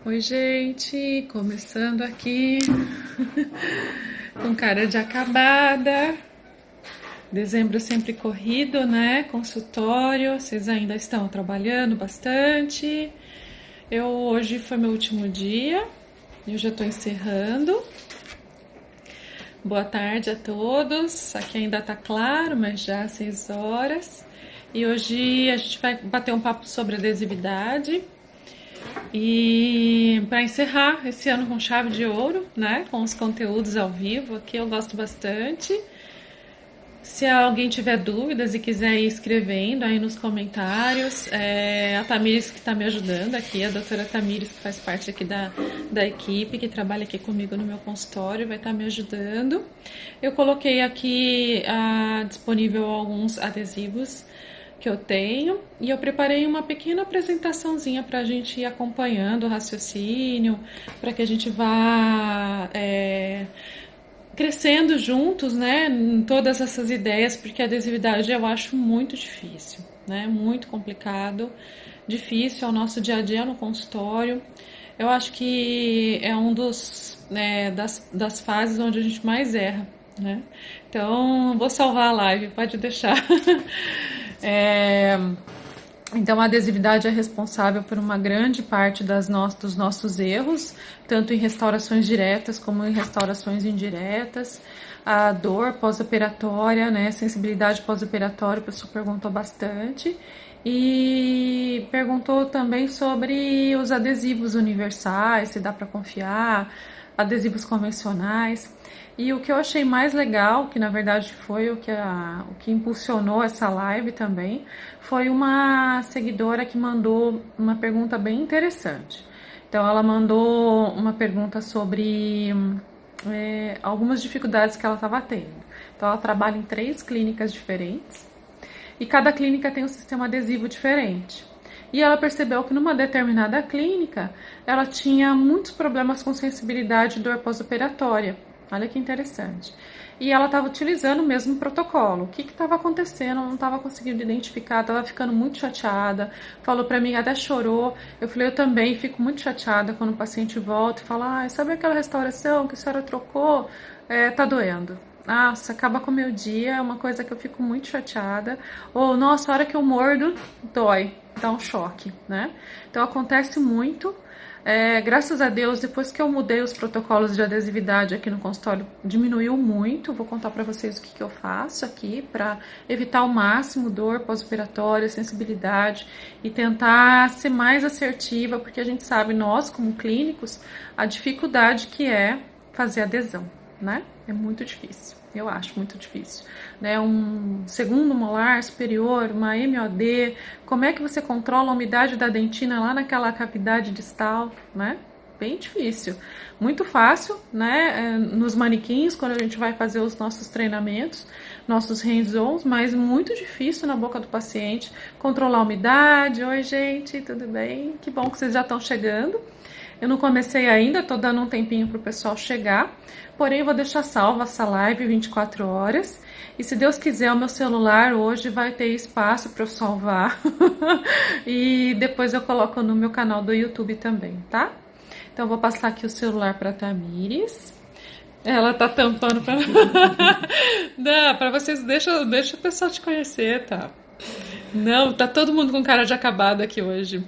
Oi, gente, começando aqui com cara de acabada. Dezembro sempre corrido, né? Consultório, vocês ainda estão trabalhando bastante. Hoje foi meu último dia, eu já estou encerrando. Boa tarde a todos. Aqui ainda tá claro, mas já às 6 horas. E hoje a gente vai bater um papo sobre adesividade. E para encerrar esse ano com chave de ouro, né, com os conteúdos ao vivo, aqui eu gosto bastante. Se alguém tiver dúvidas e quiser ir escrevendo aí nos comentários, a Tamires que está me ajudando aqui, a doutora Tamires, que faz parte aqui da equipe, que trabalha aqui comigo no meu consultório, vai estar me ajudando. Eu coloquei aqui disponível alguns adesivos que eu tenho e eu preparei uma pequena apresentaçãozinha para a gente ir acompanhando o raciocínio, para que a gente vá crescendo juntos, né, em todas essas ideias, porque a adesividade eu acho muito difícil, né, muito complicado, difícil ao nosso dia a dia no consultório. Eu acho que é um das fases onde a gente mais erra, né? Então, vou salvar a live, pode deixar. É, então, a adesividade é responsável por uma grande parte dos nossos erros, tanto em restaurações diretas como em restaurações indiretas. A dor pós-operatória, né, sensibilidade pós-operatória, o pessoal perguntou bastante. E perguntou também sobre os adesivos universais, se dá para confiar, adesivos convencionais. E o que eu achei mais legal, que na verdade foi o que impulsionou essa live também, foi uma seguidora que mandou uma pergunta bem interessante. Então, ela mandou uma pergunta sobre algumas dificuldades que ela estava tendo. Então, ela trabalha em 3 clínicas diferentes e cada clínica tem um sistema adesivo diferente. E ela percebeu que numa determinada clínica ela tinha muitos problemas com sensibilidade e dor pós-operatória. Olha que interessante. E ela estava utilizando o mesmo protocolo. O que estava acontecendo? Ela não estava conseguindo identificar, estava ficando muito chateada. Falou para mim, até chorou. Eu falei, eu também fico muito chateada quando o paciente volta e fala, sabe aquela restauração que a senhora trocou? Tá doendo. Nossa, acaba com o meu dia, é uma coisa que eu fico muito chateada. Ou, nossa, a hora que eu mordo, dói, dá um choque, né? Então acontece muito. Graças a Deus, depois que eu mudei os protocolos de adesividade aqui no consultório, diminuiu muito. Vou contar para vocês o que eu faço aqui para evitar ao máximo dor pós-operatória, sensibilidade e tentar ser mais assertiva, porque a gente sabe, nós como clínicos, a dificuldade que é fazer adesão, né? É muito difícil, eu acho muito difícil, né? Um segundo molar superior, uma MOD, como é que você controla a umidade da dentina lá naquela cavidade distal, né? Bem difícil. Muito fácil, né? Nos manequins, quando a gente vai fazer os nossos treinamentos, nossos hands-ons, mas muito difícil na boca do paciente controlar a umidade. Oi, gente, tudo bem? Que bom que vocês já estão chegando. Eu não comecei ainda, tô dando um tempinho pro pessoal chegar, porém eu vou deixar salva essa live 24 horas. E se Deus quiser, o meu celular hoje vai ter espaço para eu salvar. E depois eu coloco no meu canal do YouTube também, tá? Então eu vou passar aqui o celular para Tamires. Ela tá tampando para Não, para vocês, deixa o pessoal te conhecer, tá? Não, tá todo mundo com cara de acabado aqui hoje.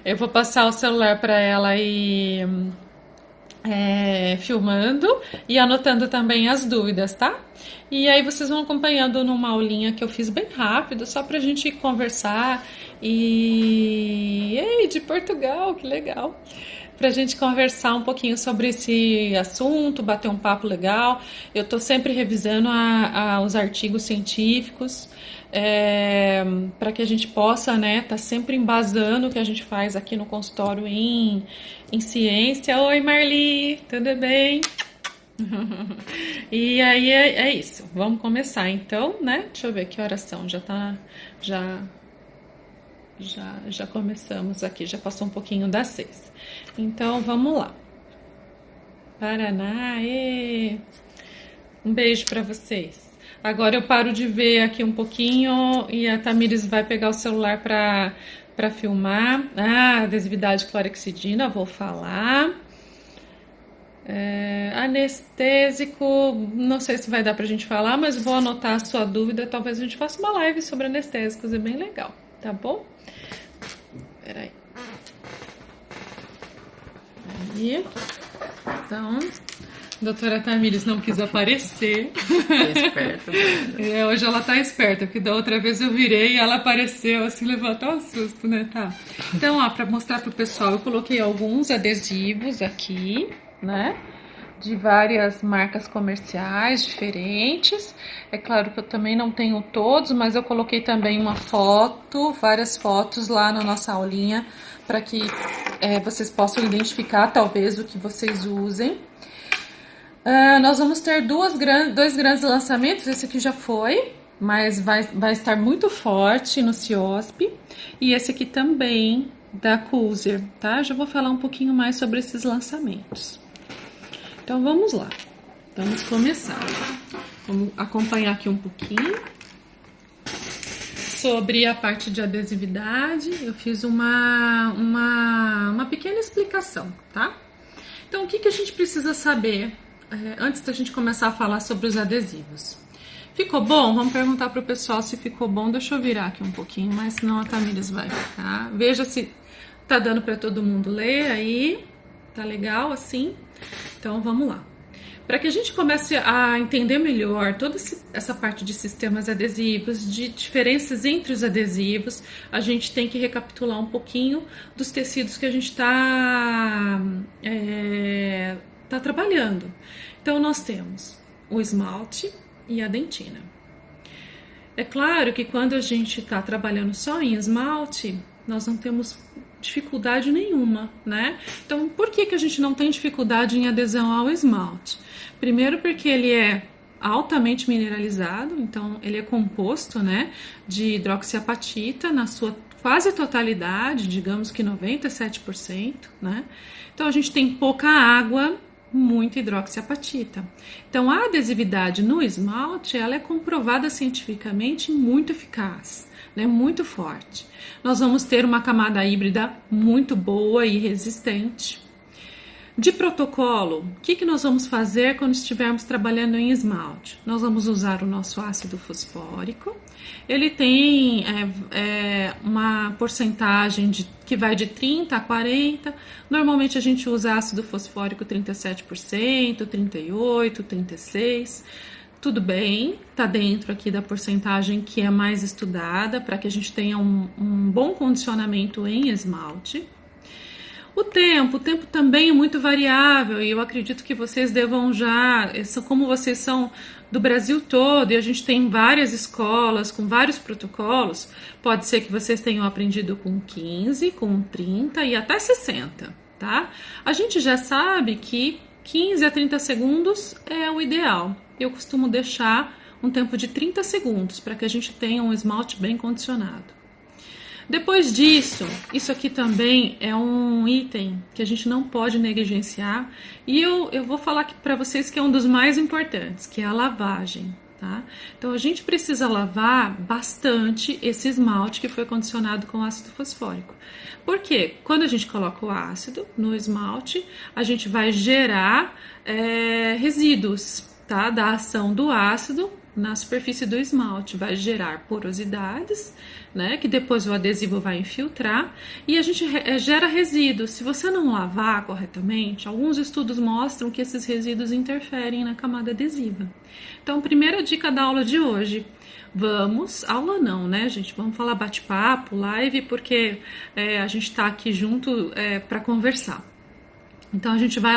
Eu vou passar o celular para ela e filmando e anotando também as dúvidas, tá? E aí vocês vão acompanhando numa aulinha que eu fiz bem rápido, só pra gente conversar Ei, de Portugal, que legal! Pra gente conversar um pouquinho sobre esse assunto, bater um papo legal. Eu tô sempre revisando os artigos científicos, para que a gente possa, né, tá sempre embasando o que a gente faz aqui no consultório em ciência. Oi, Marli, tudo bem? E aí é isso. Vamos começar então, né? Deixa eu ver que horas são. Já já começamos aqui, já passou um pouquinho das 6. Então vamos lá. Paraná, um beijo para vocês. Agora eu paro de ver aqui um pouquinho e a Tamires vai pegar o celular para filmar. Ah, adesividade clorexidina, vou falar. Anestésico, não sei se vai dar pra gente falar, mas vou anotar a sua dúvida. Talvez a gente faça uma live sobre anestésicos, é bem legal, tá bom? Peraí. Aí. Então, a doutora Tamires não quis aparecer. Esperta. Hoje ela tá esperta, porque da outra vez eu virei e ela apareceu, assim, levantou um susto, né? Tá. Então, ó, pra mostrar pro pessoal, eu coloquei alguns adesivos aqui, né? De várias marcas comerciais diferentes. É claro que eu também não tenho todos, mas eu coloquei também uma foto, várias fotos lá na nossa aulinha, para que vocês possam identificar talvez o que vocês usem. Nós vamos ter dois grandes lançamentos, esse aqui já foi, mas vai estar muito forte no CIOSP, e esse aqui também da Cuser, tá? Já vou falar um pouquinho mais sobre esses lançamentos. Então vamos lá, vamos começar. Vamos acompanhar aqui um pouquinho sobre a parte de adesividade. Eu fiz uma pequena explicação, tá? Então o que a gente precisa saber antes da gente começar a falar sobre os adesivos? Ficou bom? Vamos perguntar para o pessoal se ficou bom. Deixa eu virar aqui um pouquinho, mas senão a Tamires vai ficar. Veja se tá dando para todo mundo ler aí. Tá legal assim? Então vamos lá. Para que a gente comece a entender melhor toda essa parte de sistemas adesivos, de diferenças entre os adesivos, a gente tem que recapitular um pouquinho dos tecidos que a gente está trabalhando. Então nós temos o esmalte e a dentina. É claro que quando a gente está trabalhando só em esmalte, nós não temos dificuldade nenhuma, né? Então, por que a gente não tem dificuldade em adesão ao esmalte? Primeiro porque ele é altamente mineralizado, então ele é composto, né, de hidroxiapatita na sua quase totalidade, digamos que 97%, né? Então a gente tem pouca água, muita hidroxiapatita. Então a adesividade no esmalte, ela é comprovada cientificamente muito eficaz, né, muito forte. Nós vamos ter uma camada híbrida muito boa e resistente. De protocolo, o que nós vamos fazer quando estivermos trabalhando em esmalte? Nós vamos usar o nosso ácido fosfórico. Ele tem uma porcentagem que vai de 30% a 40%. Normalmente a gente usa ácido fosfórico 37%, 38%, 36%. Tudo bem, tá dentro aqui da porcentagem que é mais estudada para que a gente tenha um bom condicionamento em esmalte. O tempo também é muito variável e eu acredito que vocês devam como vocês são do Brasil todo e a gente tem várias escolas com vários protocolos, pode ser que vocês tenham aprendido com 15, com 30 e até 60, tá? A gente já sabe que 15 a 30 segundos é o ideal. Eu costumo deixar um tempo de 30 segundos para que a gente tenha um esmalte bem condicionado. Depois disso, isso aqui também é um item que a gente não pode negligenciar e eu vou falar aqui para vocês que é um dos mais importantes, que é a lavagem, tá? Então a gente precisa lavar bastante esse esmalte que foi condicionado com ácido fosfórico. Por quê? Quando a gente coloca o ácido no esmalte, a gente vai gerar resíduos, tá? Da ação do ácido na superfície do esmalte, vai gerar porosidades, né, que depois o adesivo vai infiltrar e a gente gera resíduos. Se você não lavar corretamente, alguns estudos mostram que esses resíduos interferem na camada adesiva. Então, primeira dica da aula de hoje, aula não, né, gente? Vamos falar bate-papo, live, porque a gente tá aqui junto para conversar. Então a gente vai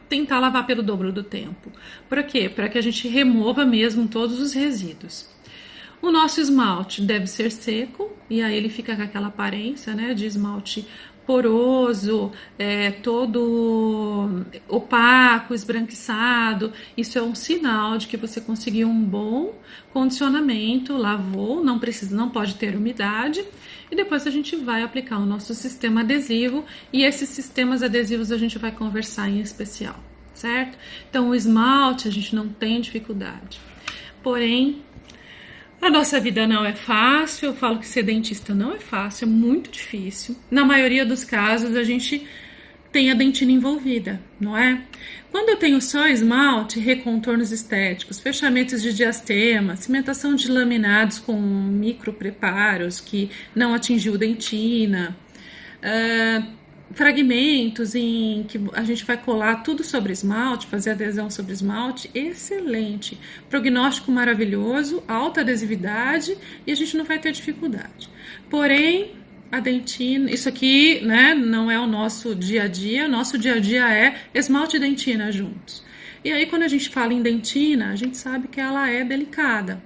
tentar lavar pelo dobro do tempo. Para quê? Para que a gente remova mesmo todos os resíduos. O nosso esmalte deve ser seco e aí ele fica com aquela aparência, né, de esmalte poroso, todo opaco, esbranquiçado. Isso é um sinal de que você conseguiu um bom condicionamento, lavou, não pode ter umidade. E depois a gente vai aplicar o nosso sistema adesivo e esses sistemas adesivos a gente vai conversar em especial, certo? Então o esmalte a gente não tem dificuldade. Porém, A nossa vida não é fácil, eu falo que ser dentista não é fácil, é muito difícil. Na maioria dos casos, a gente tem a dentina envolvida, não é? Quando eu tenho só esmalte, recontornos estéticos, fechamentos de diastema, cimentação de laminados com micro preparos que não atingiu dentina, fragmentos em que a gente vai colar tudo sobre esmalte, fazer adesão sobre esmalte, excelente. Prognóstico maravilhoso, alta adesividade e a gente não vai ter dificuldade. Porém, a dentina, isso aqui, né, não é o nosso dia a dia, nosso dia a dia é esmalte e dentina juntos. E aí, quando a gente fala em dentina, a gente sabe que ela é delicada.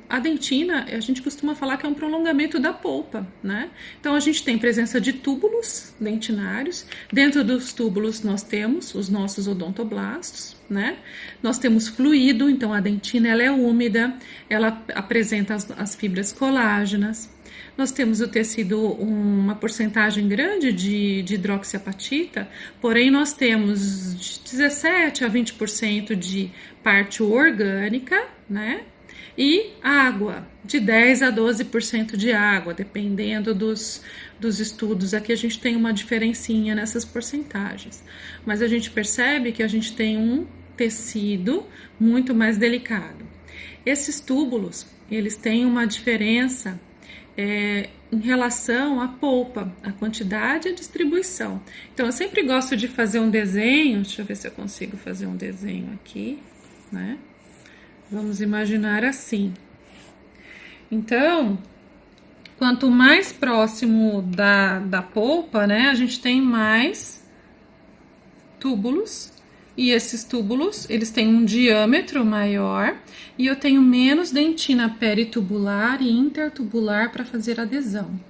A dentina, a gente costuma falar que é um prolongamento da polpa, né? Então, a gente tem presença de túbulos dentinários. Dentro dos túbulos, nós temos os nossos odontoblastos, né? Nós temos fluido, então a dentina ela é úmida, ela apresenta as fibras colágenas. Nós temos o tecido, uma porcentagem grande de hidroxiapatita, porém nós temos de 17 a 20% de parte orgânica, né? E água, de 10 a 12% de água, dependendo dos estudos. Aqui a gente tem uma diferencinha nessas porcentagens, mas a gente percebe que a gente tem um tecido muito mais delicado. Esses túbulos, eles têm uma diferença em relação à polpa, a quantidade e a distribuição. Então, eu sempre gosto de fazer um desenho, deixa eu ver se eu consigo fazer um desenho aqui, né? Vamos imaginar assim. Então, quanto mais próximo da polpa, né, a gente tem mais túbulos. E esses túbulos, eles têm um diâmetro maior e eu tenho menos dentina peritubular e intertubular para fazer adesão.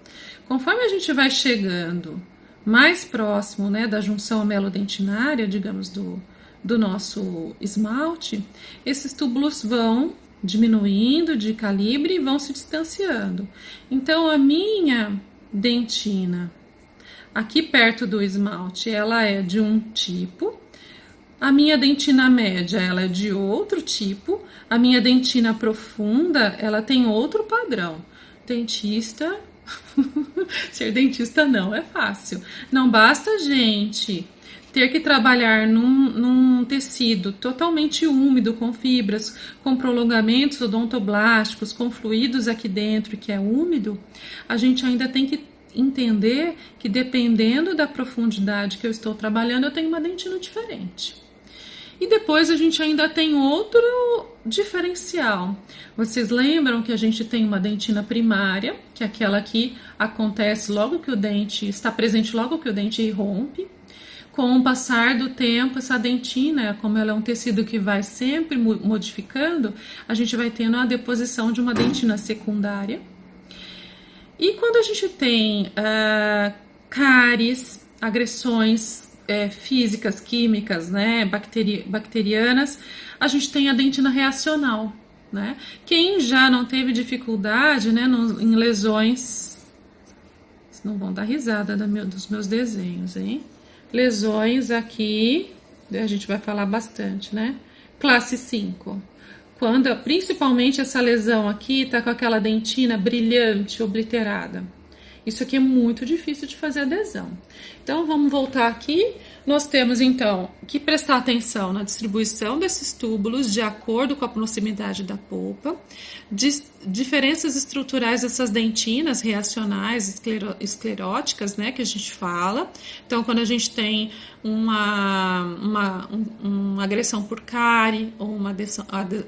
Conforme a gente vai chegando mais próximo, né, da junção amelodentinária, digamos, do nosso esmalte, esses túbulos vão diminuindo de calibre e vão se distanciando. Então, a minha dentina aqui perto do esmalte, ela é de um tipo. A minha dentina média, ela é de outro tipo. A minha dentina profunda, ela tem outro padrão. Dentista, ser dentista não é fácil. Não basta, gente, ter que trabalhar num tecido totalmente úmido, com fibras, com prolongamentos odontoblásticos, com fluidos aqui dentro que é úmido. A gente ainda tem que entender que dependendo da profundidade que eu estou trabalhando, eu tenho uma dentina diferente. E depois a gente ainda tem outro diferencial. Vocês lembram que a gente tem uma dentina primária, que é aquela que acontece logo que o dente está presente, logo que o dente rompe. Com o passar do tempo, essa dentina, como ela é um tecido que vai sempre modificando, a gente vai tendo a deposição de uma dentina secundária. E quando a gente tem cáries, agressões físicas, químicas, né, bacterianas, a gente tem a dentina reacional, né? Quem já não teve dificuldade, né, em lesões, vocês não vão dar risada dos meus desenhos, hein? Lesões aqui, a gente vai falar bastante, né? Classe 5. Quando, principalmente essa lesão aqui tá com aquela dentina brilhante, obliterada. Isso aqui é muito difícil de fazer adesão. Então, vamos voltar aqui. Nós temos, então, que prestar atenção na distribuição desses túbulos de acordo com a proximidade da polpa, diferenças estruturais dessas dentinas reacionais, escleróticas, né, que a gente fala. Então, quando a gente tem uma agressão por cárie ou uma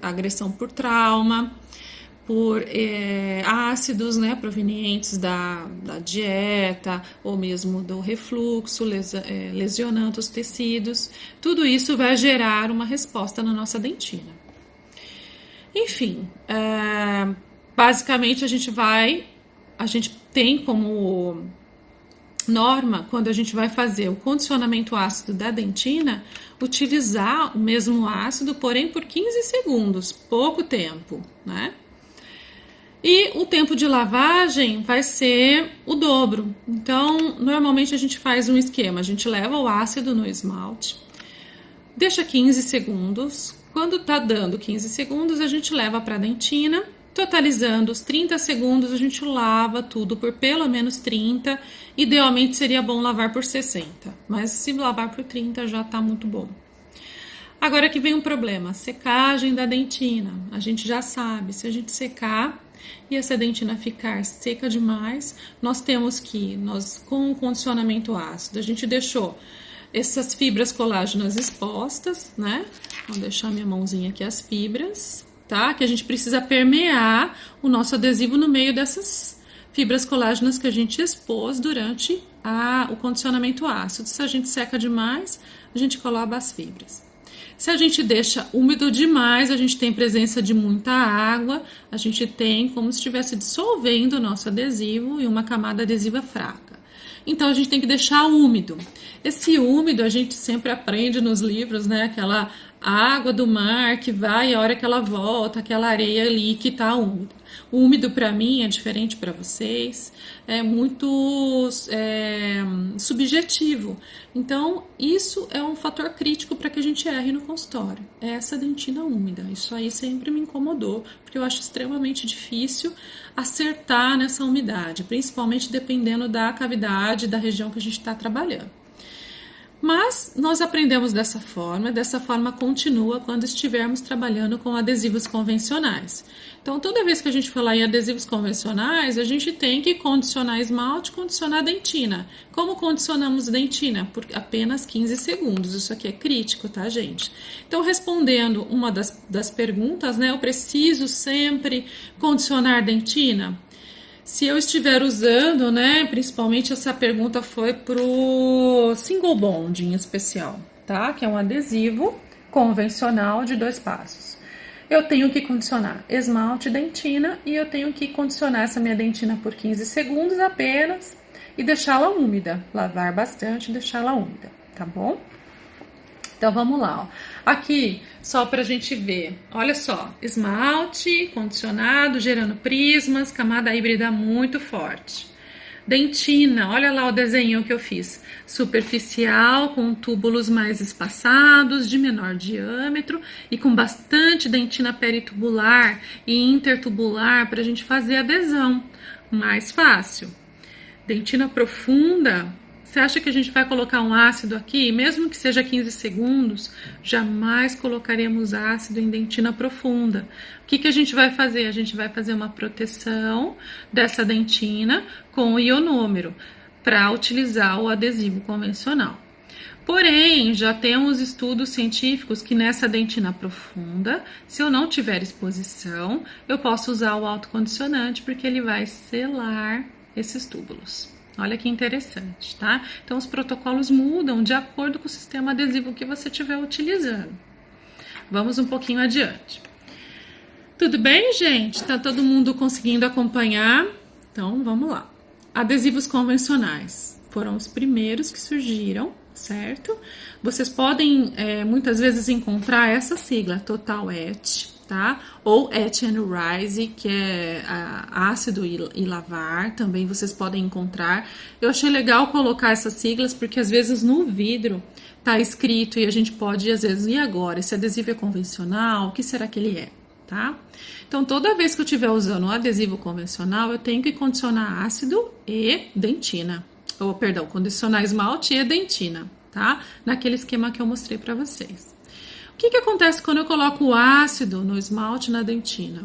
agressão por trauma, por ácidos, né, provenientes da dieta ou mesmo do refluxo, lesionando os tecidos. Tudo isso vai gerar uma resposta na nossa dentina. Enfim, basicamente a gente tem como norma, quando a gente vai fazer o condicionamento ácido da dentina, utilizar o mesmo ácido, porém por 15 segundos, pouco tempo, né? E o tempo de lavagem vai ser o dobro. Então, normalmente a gente faz um esquema. A gente leva o ácido no esmalte, deixa 15 segundos, Quando tá dando 15 segundos, a gente leva para a dentina, totalizando os 30 segundos, a gente lava tudo por pelo menos 30, idealmente seria bom lavar por 60, mas se lavar por 30 já tá muito bom. Agora que vem um problema, secagem da dentina. A gente já sabe, se a gente secar e essa dentina ficar seca demais, nós temos que, com o condicionamento ácido, a gente deixou essas fibras colágenas expostas, né? Vou deixar minha mãozinha aqui as fibras, tá? Que a gente precisa permear o nosso adesivo no meio dessas fibras colágenas que a gente expôs durante o condicionamento ácido. Se a gente seca demais, a gente coloca as fibras. Se a gente deixa úmido demais, a gente tem presença de muita água, a gente tem como se estivesse dissolvendo o nosso adesivo e uma camada adesiva fraca. Então, a gente tem que deixar úmido. Esse úmido a gente sempre aprende nos livros, né? Aquela água do mar que vai e a hora que ela volta, aquela areia ali que tá úmida. O úmido para mim é diferente para vocês, é muito subjetivo. Então, isso é um fator crítico para que a gente erre no consultório. É essa dentina úmida. Isso aí sempre me incomodou, porque eu acho extremamente difícil acertar nessa umidade, principalmente dependendo da cavidade, da região que a gente está trabalhando. Mas nós aprendemos dessa forma continua quando estivermos trabalhando com adesivos convencionais. Então, toda vez que a gente falar em adesivos convencionais, a gente tem que condicionar esmalte, condicionar dentina. Como condicionamos dentina? Por apenas 15 segundos. Isso aqui é crítico, tá, gente? Então, respondendo uma das perguntas, né? Eu preciso sempre condicionar dentina? Se eu estiver usando, né, principalmente essa pergunta foi pro single bond em especial, tá? Que é um adesivo convencional de 2 passos. Eu tenho que condicionar esmalte e dentina e eu tenho que condicionar essa minha dentina por 15 segundos apenas e deixá-la úmida. Lavar bastante e deixá-la úmida, tá bom? Então, vamos lá, ó. Aqui, só pra gente ver, olha só, esmalte, condicionado, gerando prismas, camada híbrida muito forte. Dentina, olha lá o desenho que eu fiz, superficial, com túbulos mais espaçados, de menor diâmetro e com bastante dentina peritubular e intertubular pra gente fazer adesão, mais fácil. Dentina profunda. Você acha que a gente vai colocar um ácido aqui? Mesmo que seja 15 segundos, jamais colocaremos ácido em dentina profunda. O que a gente vai fazer? A gente vai fazer uma proteção dessa dentina com o ionômero para utilizar o adesivo convencional. Porém, já temos estudos científicos que nessa dentina profunda, se eu não tiver exposição, eu posso usar o autocondicionante porque ele vai selar esses túbulos. Olha que interessante, tá? Então, os protocolos mudam de acordo com o sistema adesivo que você estiver utilizando. Vamos um pouquinho adiante. Tudo bem, gente? Tá todo mundo conseguindo acompanhar? Então, vamos lá. Adesivos convencionais foram os primeiros que surgiram, certo? Vocês podem, muitas vezes, encontrar essa sigla, Total Et, tá? Ou Et and Rise, que é ácido e lavar, também vocês podem encontrar. Eu achei legal colocar essas siglas, porque às vezes no vidro tá escrito e a gente pode, às vezes, e agora? Esse adesivo é convencional? O que será que ele é? Tá? Então, toda vez que eu estiver usando um adesivo convencional, eu tenho que condicionar ácido e dentina. Ou, perdão, condicionar esmalte e dentina, tá? Naquele esquema que eu mostrei para vocês. O que acontece quando eu coloco o ácido no esmalte na dentina?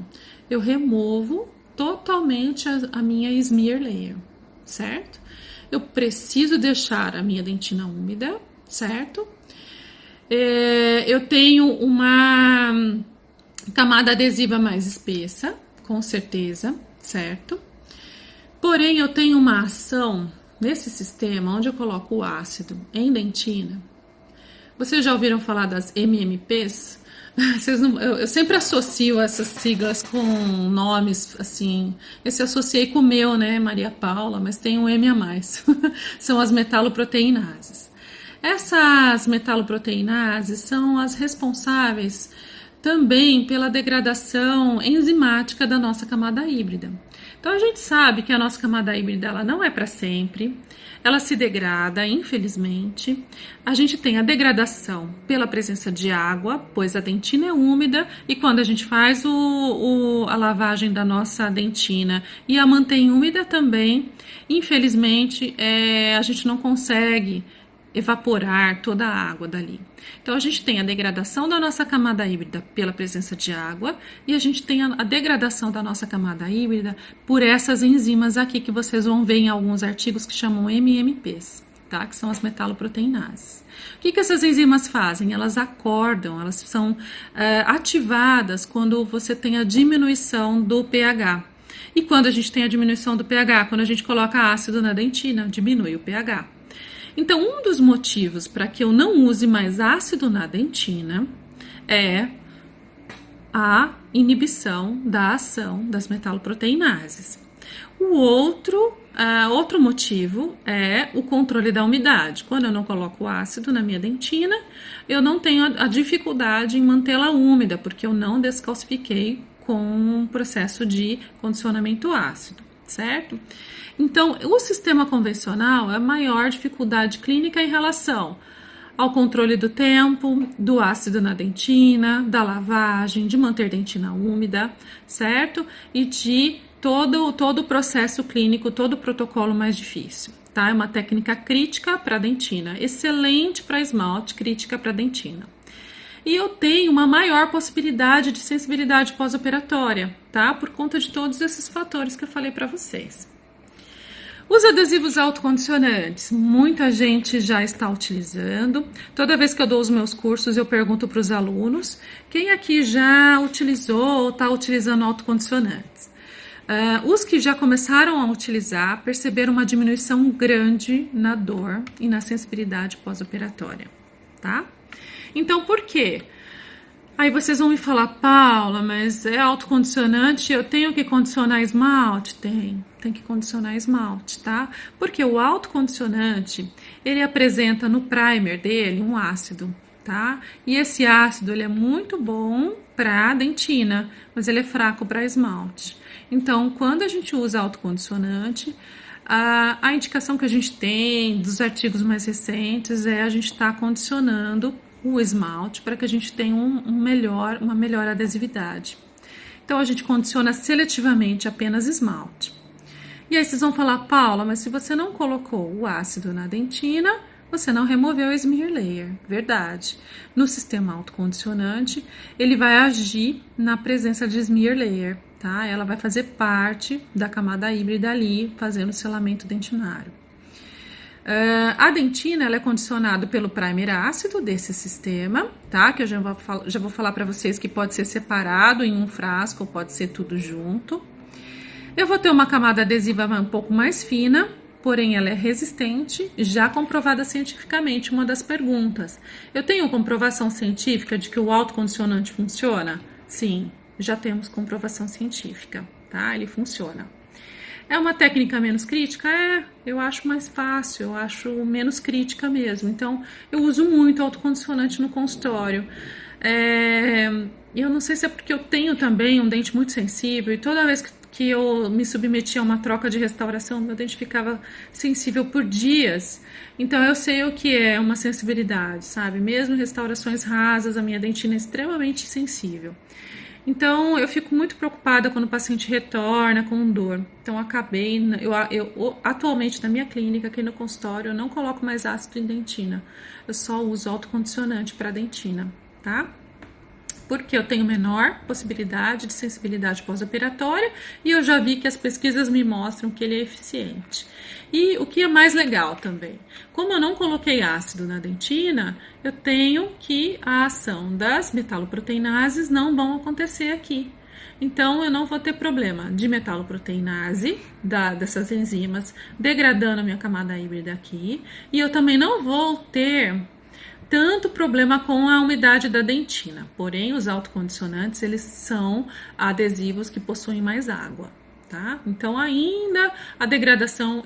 Eu removo totalmente a minha smear layer, certo? Eu preciso deixar a minha dentina úmida, certo? Eu tenho uma camada adesiva mais espessa, com certeza, certo? Porém, eu tenho uma ação nesse sistema onde eu coloco o ácido em dentina. Vocês já ouviram falar das MMPs? Eu sempre associo essas siglas com nomes assim. Esse eu associei com o meu, né, Maria Paula, mas tem um M a mais. São as metaloproteinases. Essas metaloproteinases são as responsáveis também pela degradação enzimática da nossa camada híbrida. Então a gente sabe que a nossa camada híbrida ela não é para sempre, ela se degrada, infelizmente. A gente tem a degradação pela presença de água, pois a dentina é úmida e quando a gente faz a lavagem da nossa dentina e a mantém úmida também, infelizmente a gente não consegue evaporar toda a água dali. Então a gente tem a degradação da nossa camada híbrida pela presença de água e a gente tem a degradação da nossa camada híbrida por essas enzimas aqui que vocês vão ver em alguns artigos que chamam MMPs, tá? Que são as metaloproteinases. O que essas enzimas fazem? Elas acordam, elas são ativadas quando você tem a diminuição do pH. E quando a gente tem a diminuição do pH? Quando a gente coloca ácido na dentina, diminui o pH. Então, um dos motivos para que eu não use mais ácido na dentina é a inibição da ação das metaloproteinases. O outro motivo é o controle da umidade. Quando eu não coloco ácido na minha dentina, eu não tenho a dificuldade em mantê-la úmida, porque eu não descalcifiquei com o processo de condicionamento ácido, certo? Então, o sistema convencional é a maior dificuldade clínica em relação ao controle do tempo, do ácido na dentina, da lavagem, de manter dentina úmida, certo? E de todo o processo clínico, todo o protocolo mais difícil, tá? É uma técnica crítica para a dentina, excelente para esmalte, crítica para a dentina. E eu tenho uma maior possibilidade de sensibilidade pós-operatória, tá? Por conta de todos esses fatores que eu falei para vocês. Os adesivos autocondicionantes, muita gente já está utilizando. Toda vez que eu dou os meus cursos, eu pergunto para os alunos, quem aqui já utilizou ou está utilizando autocondicionantes? Os que já começaram a utilizar perceberam uma diminuição grande na dor e na sensibilidade pós-operatória, tá? Então, por quê? Aí vocês vão me falar, Paula, mas é autocondicionante, eu tenho que condicionar esmalte? Tem que condicionar esmalte, tá? Porque o autocondicionante, ele apresenta no primer dele um ácido, tá? E esse ácido, ele é muito bom para dentina, mas ele é fraco para esmalte. Então, quando a gente usa autocondicionante, a indicação que a gente tem dos artigos mais recentes é a gente estar condicionando o esmalte para que a gente tenha uma melhor adesividade. Então, a gente condiciona seletivamente apenas esmalte. E aí vocês vão falar, Paula, mas se você não colocou o ácido na dentina, você não removeu o smear layer. Verdade. No sistema autocondicionante, ele vai agir na presença de smear layer, tá? Ela vai fazer parte da camada híbrida ali, fazendo o selamento dentinário. A dentina ela é condicionada pelo primer ácido desse sistema, tá? Que eu já vou falar para vocês que pode ser separado em um frasco, ou pode ser tudo junto. Eu vou ter uma camada adesiva um pouco mais fina, porém ela é resistente, já comprovada cientificamente. Uma das perguntas: eu tenho comprovação científica de que o autocondicionante funciona? Sim, já temos comprovação científica, tá? Ele funciona. É uma técnica menos crítica? Eu acho mais fácil, eu acho menos crítica mesmo. Então, eu uso muito autocondicionante no consultório. Eu não sei se é porque eu tenho também um dente muito sensível e toda vez que eu me submetia a uma troca de restauração, meu dente ficava sensível por dias. Então, eu sei o que é uma sensibilidade, sabe? Mesmo em restaurações rasas, a minha dentina é extremamente sensível. Então, eu fico muito preocupada quando o paciente retorna com dor. Então, eu atualmente na minha clínica, aqui no consultório, eu não coloco mais ácido em dentina. Eu só uso autocondicionante para dentina, tá? Porque eu tenho menor possibilidade de sensibilidade pós-operatória e eu já vi que as pesquisas me mostram que ele é eficiente. E o que é mais legal também, como eu não coloquei ácido na dentina, eu tenho que a ação das metaloproteinases não vão acontecer aqui. Então, eu não vou ter problema de metaloproteinase, dessas enzimas, degradando a minha camada híbrida aqui. E eu também não vou ter tanto problema com a umidade da dentina. Porém, os autocondicionantes, eles são adesivos que possuem mais água, tá? Então, ainda a degradação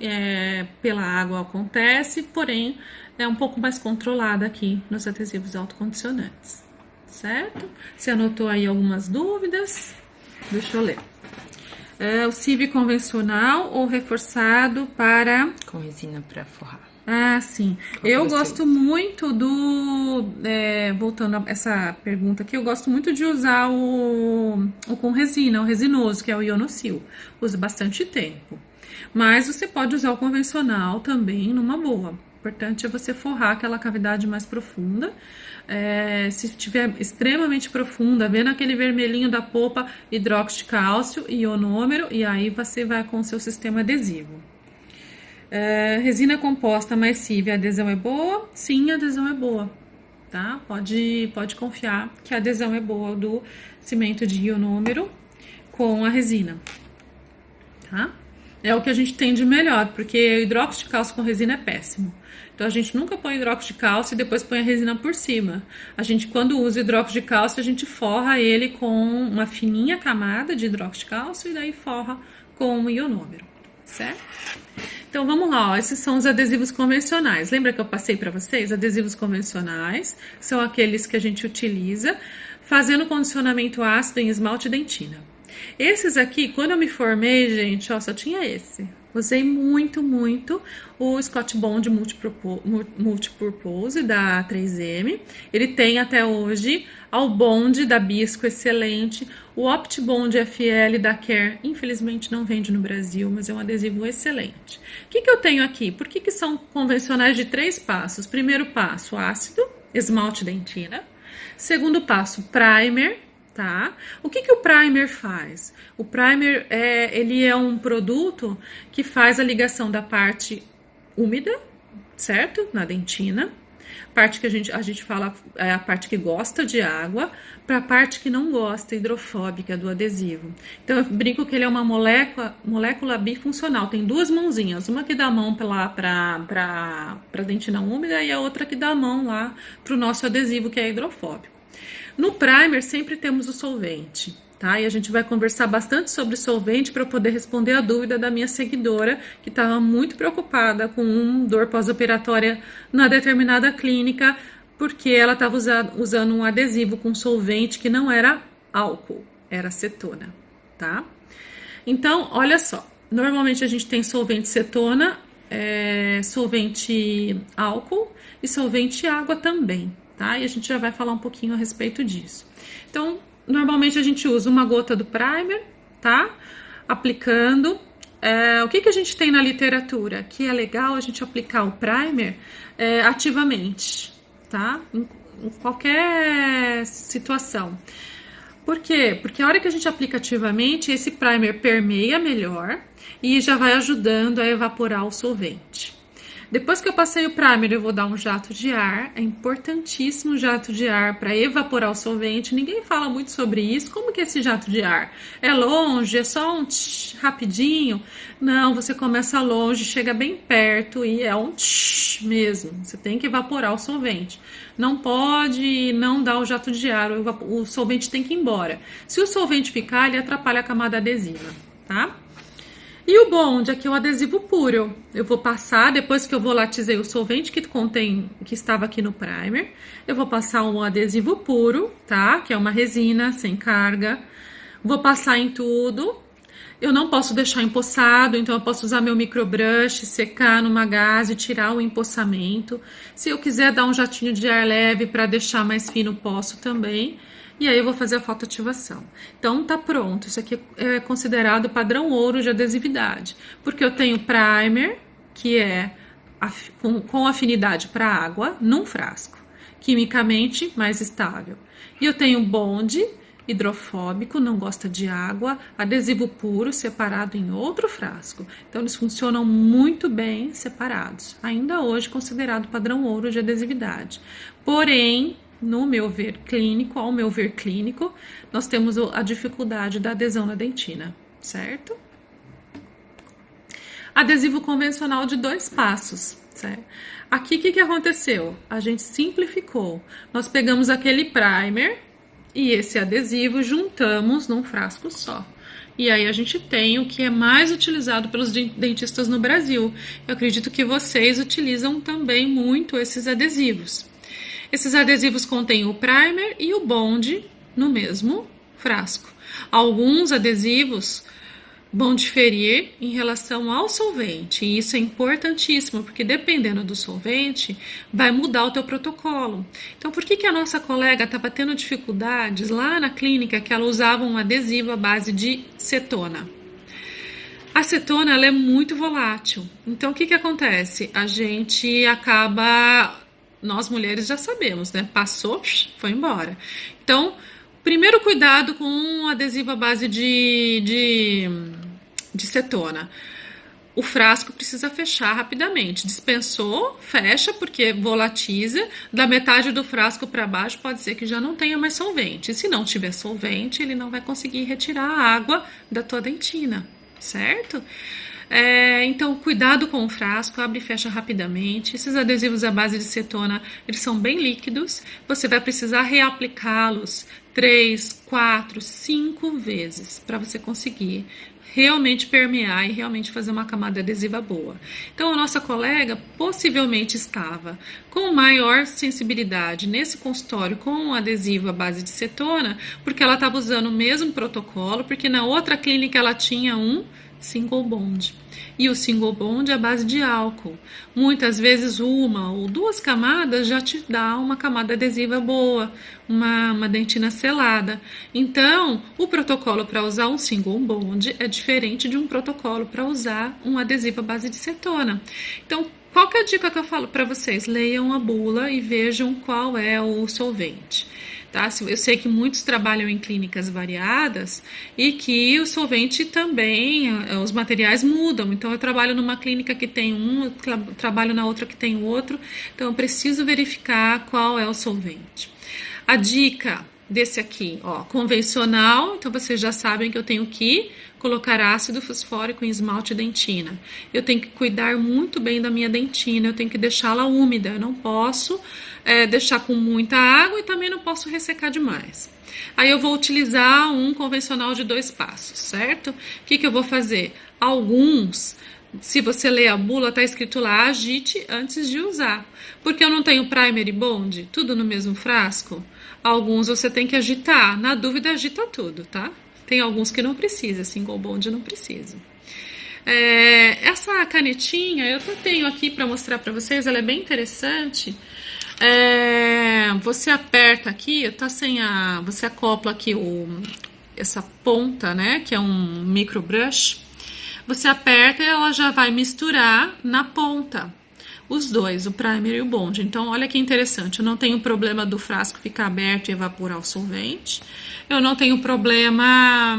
pela água acontece, porém, é um pouco mais controlada aqui nos adesivos autocondicionantes, certo? Você anotou aí algumas dúvidas? Deixa eu ler. O CIV convencional ou reforçado para... Com resina para forrar. Ah, sim. Eu gosto muito voltando a essa pergunta aqui, eu gosto muito de usar o com resina, o resinoso, que é o Ionosil. Uso bastante tempo. Mas você pode usar o convencional também numa boa. O importante é você forrar aquela cavidade mais profunda. Se estiver extremamente profunda, vendo aquele vermelhinho da polpa, hidróxido de cálcio, ionômero, e aí você vai com o seu sistema adesivo. Resina composta mais CIV, a adesão é boa? Sim, a adesão é boa, tá? Pode confiar que a adesão é boa do cimento de ionômero com a resina, tá? É o que a gente tem de melhor, porque o hidróxido de cálcio com resina é péssimo. Então a gente nunca põe hidróxido de cálcio e depois põe a resina por cima. A gente, quando usa hidróxido de cálcio, a gente forra ele com uma fininha camada de hidróxido de cálcio e daí forra com o ionômero, certo? Então vamos lá, ó. Esses são os adesivos convencionais. Lembra que eu passei para vocês? Adesivos convencionais são aqueles que a gente utiliza fazendo condicionamento ácido em esmalte e dentina. Esses aqui, quando eu me formei, gente, ó, só tinha esse. Usei muito o Scott Bond Multipurpose da 3M. Ele tem até hoje ao Bond da Bisco, excelente. O OptiBond FL da Care, infelizmente não vende no Brasil, mas é um adesivo excelente. O que eu tenho aqui? Por que são convencionais de 3 passos? Primeiro passo, ácido, esmalte dentina. Segundo passo, primer. Tá? O que o primer faz? O primer ele é um produto que faz a ligação da parte úmida, certo? Na dentina. Parte que a gente fala é a parte que gosta de água, para a parte que não gosta, hidrofóbica do adesivo. Então eu brinco que ele é uma molécula bifuncional, tem 2 mãozinhas, uma que dá a mão para a dentina úmida e a outra que dá a mão lá para o nosso adesivo que é hidrofóbico. No primer sempre temos o solvente, tá? E a gente vai conversar bastante sobre solvente para poder responder a dúvida da minha seguidora, que estava muito preocupada com dor pós-operatória na determinada clínica, porque ela estava usando um adesivo com solvente que não era álcool, era acetona, tá? Então, olha só, normalmente a gente tem solvente cetona, solvente álcool e solvente água também. Tá? E a gente já vai falar um pouquinho a respeito disso. Então, normalmente a gente usa uma gota do primer, tá? Aplicando. O que a gente tem na literatura? Que é legal a gente aplicar o primer ativamente, tá? Em qualquer situação. Por quê? Porque a hora que a gente aplica ativamente, esse primer permeia melhor e já vai ajudando a evaporar o solvente. Depois que eu passei o primer, eu vou dar um jato de ar. É importantíssimo o jato de ar para evaporar o solvente. Ninguém fala muito sobre isso. Como que é esse jato de ar? É longe? É só um tsh, rapidinho? Não, você começa longe, chega bem perto e é um tsh mesmo. Você tem que evaporar o solvente. Não pode não dar o jato de ar. O solvente tem que ir embora. Se o solvente ficar, ele atrapalha a camada adesiva, tá? E o Bond, aqui é o adesivo puro. Eu vou passar, depois que eu volatizei o solvente que estava aqui no primer, eu vou passar um adesivo puro, tá? Que é uma resina sem carga. Vou passar em tudo. Eu não posso deixar empoçado, então eu posso usar meu microbrush, secar numa gaze, tirar o empoçamento. Se eu quiser dar um jatinho de ar leve para deixar mais fino, posso também. E aí eu vou fazer a fotoativação. Então tá pronto, isso aqui é considerado padrão ouro de adesividade, porque eu tenho primer, que é com afinidade para água, num frasco, quimicamente mais estável. E eu tenho Bond, hidrofóbico, não gosta de água, adesivo puro, separado em outro frasco. Então eles funcionam muito bem separados, ainda hoje considerado padrão ouro de adesividade. Porém, no meu ver clínico, ao meu ver clínico, nós temos a dificuldade da adesão na dentina, certo? Adesivo convencional de 2 passos, certo? Aqui, o que aconteceu? A gente simplificou. Nós pegamos aquele primer e esse adesivo juntamos num frasco só. E aí a gente tem o que é mais utilizado pelos dentistas no Brasil. Eu acredito que vocês utilizam também muito esses adesivos. Esses adesivos contêm o primer e o Bond no mesmo frasco. Alguns adesivos vão diferir em relação ao solvente. E isso é importantíssimo, porque dependendo do solvente, vai mudar o teu protocolo. Então, por que a nossa colega estava tendo dificuldades lá na clínica que ela usava um adesivo à base de cetona? A cetona ela é muito volátil. Então, o que acontece? A gente acaba... Nós mulheres já sabemos, né? Passou, foi embora. Então, primeiro cuidado com um adesivo à base de cetona. O frasco precisa fechar rapidamente. Dispensou, fecha, porque volatiza. Da metade do frasco para baixo pode ser que já não tenha mais solvente. E se não tiver solvente, ele não vai conseguir retirar a água da tua dentina, certo? Então, cuidado com o frasco, abre e fecha rapidamente. Esses adesivos à base de cetona, eles são bem líquidos. Você vai precisar reaplicá-los 3, 4, 5 vezes para você conseguir realmente permear e realmente fazer uma camada adesiva boa. Então, a nossa colega possivelmente estava com maior sensibilidade nesse consultório com um adesivo à base de cetona, porque ela estava usando o mesmo protocolo, porque na outra clínica ela tinha um single bond. E o single bond é a base de álcool. Muitas vezes uma ou duas camadas já te dá uma camada adesiva boa, uma dentina selada. Então, o protocolo para usar um single bond é diferente de um protocolo para usar um adesivo à base de cetona. Então, qual que é a dica que eu falo para vocês? Leiam a bula e vejam qual é o solvente. Tá? Eu sei que muitos trabalham em clínicas variadas e que o solvente também, os materiais mudam. Então, eu trabalho numa clínica que tem um, trabalho na outra que tem outro. Então, eu preciso verificar qual é o solvente. A dica desse aqui, ó, convencional, então vocês já sabem que eu tenho que colocar ácido fosfórico em esmalte e dentina. Eu tenho que cuidar muito bem da minha dentina, eu tenho que deixá-la úmida, eu não posso deixar com muita água e também não posso ressecar demais. Aí eu vou utilizar um convencional de 2 passos, certo? O que eu vou fazer? Alguns, se você ler a bula, tá escrito lá, agite antes de usar. Porque eu não tenho primer e bond, tudo no mesmo frasco. Alguns você tem que agitar, na dúvida agita tudo, tá? Tem alguns que não precisa, single bond não precisa. Essa canetinha eu tenho aqui para mostrar para vocês, ela é bem interessante. Você aperta aqui, tá sem você acopla aqui essa ponta, né, que é um micro brush. Você aperta e ela já vai misturar na ponta os dois, o primer e o bond. Então, olha que interessante, eu não tenho problema do frasco ficar aberto e evaporar o solvente. Eu não tenho problema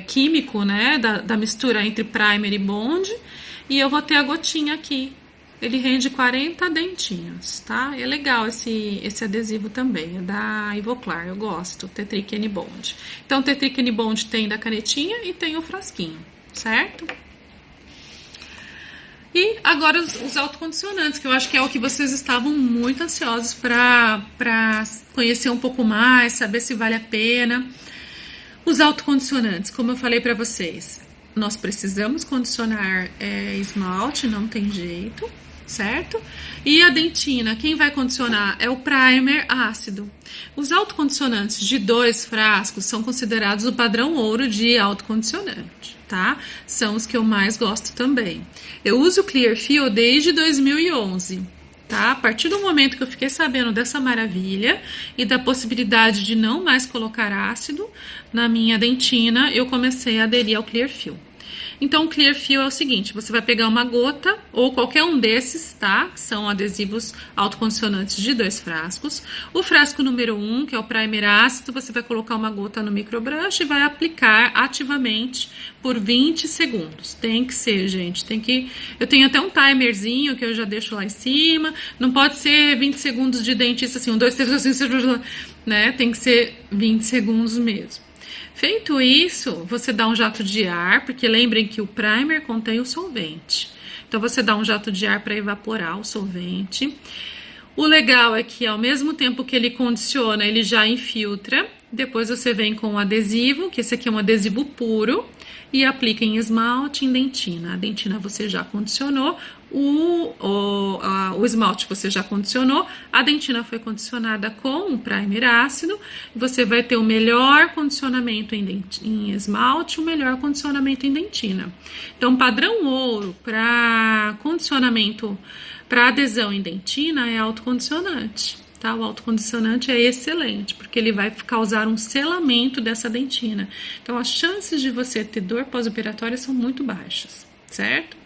químico, né, da mistura entre primer e bond. E eu vou ter a gotinha aqui. Ele rende 40 dentinhos, tá? É legal esse adesivo também, é da Ivoclar, eu gosto, Tetrick N-Bond. Então, o Tetrick N-Bond tem da canetinha e tem o frasquinho, certo? E agora os autocondicionantes, que eu acho que é o que vocês estavam muito ansiosos para conhecer um pouco mais, saber se vale a pena. Os autocondicionantes, como eu falei para vocês, nós precisamos condicionar esmalte, não tem jeito, certo? E a dentina, quem vai condicionar é o primer ácido. Os autocondicionantes de 2 frascos são considerados o padrão ouro de autocondicionante, tá? São os que eu mais gosto também. Eu uso o Clearfield desde 2011. Tá? A partir do momento que eu fiquei sabendo dessa maravilha e da possibilidade de não mais colocar ácido na minha dentina, eu comecei a aderir ao Clearfield. Então, o Clearfield é o seguinte, você vai pegar uma gota ou qualquer um desses, tá? São adesivos autocondicionantes de 2 frascos. O frasco número 1, que é o primer ácido, você vai colocar uma gota no microbrush e vai aplicar ativamente por 20 segundos. Tem que ser, gente, eu tenho até um timerzinho que eu já deixo lá em cima. Não pode ser 20 segundos de dentista assim, 1, 2, 3, 4, 5, 6, né? Tem que ser 20 segundos mesmo. Feito isso, você dá um jato de ar, porque lembrem que o primer contém o solvente. Então, você dá um jato de ar para evaporar o solvente. O legal é que, ao mesmo tempo que ele condiciona, ele já infiltra. Depois você vem com o adesivo, que esse aqui é um adesivo puro, e aplica em esmalte, em dentina. A dentina você já condicionou. O esmalte você já condicionou, a dentina foi condicionada com um primer ácido, você vai ter o melhor condicionamento em esmalte, o melhor condicionamento em dentina. Então, padrão ouro para condicionamento, para adesão em dentina é autocondicionante. Tá? O autocondicionante é excelente, porque ele vai causar um selamento dessa dentina. Então, as chances de você ter dor pós-operatória são muito baixas, certo?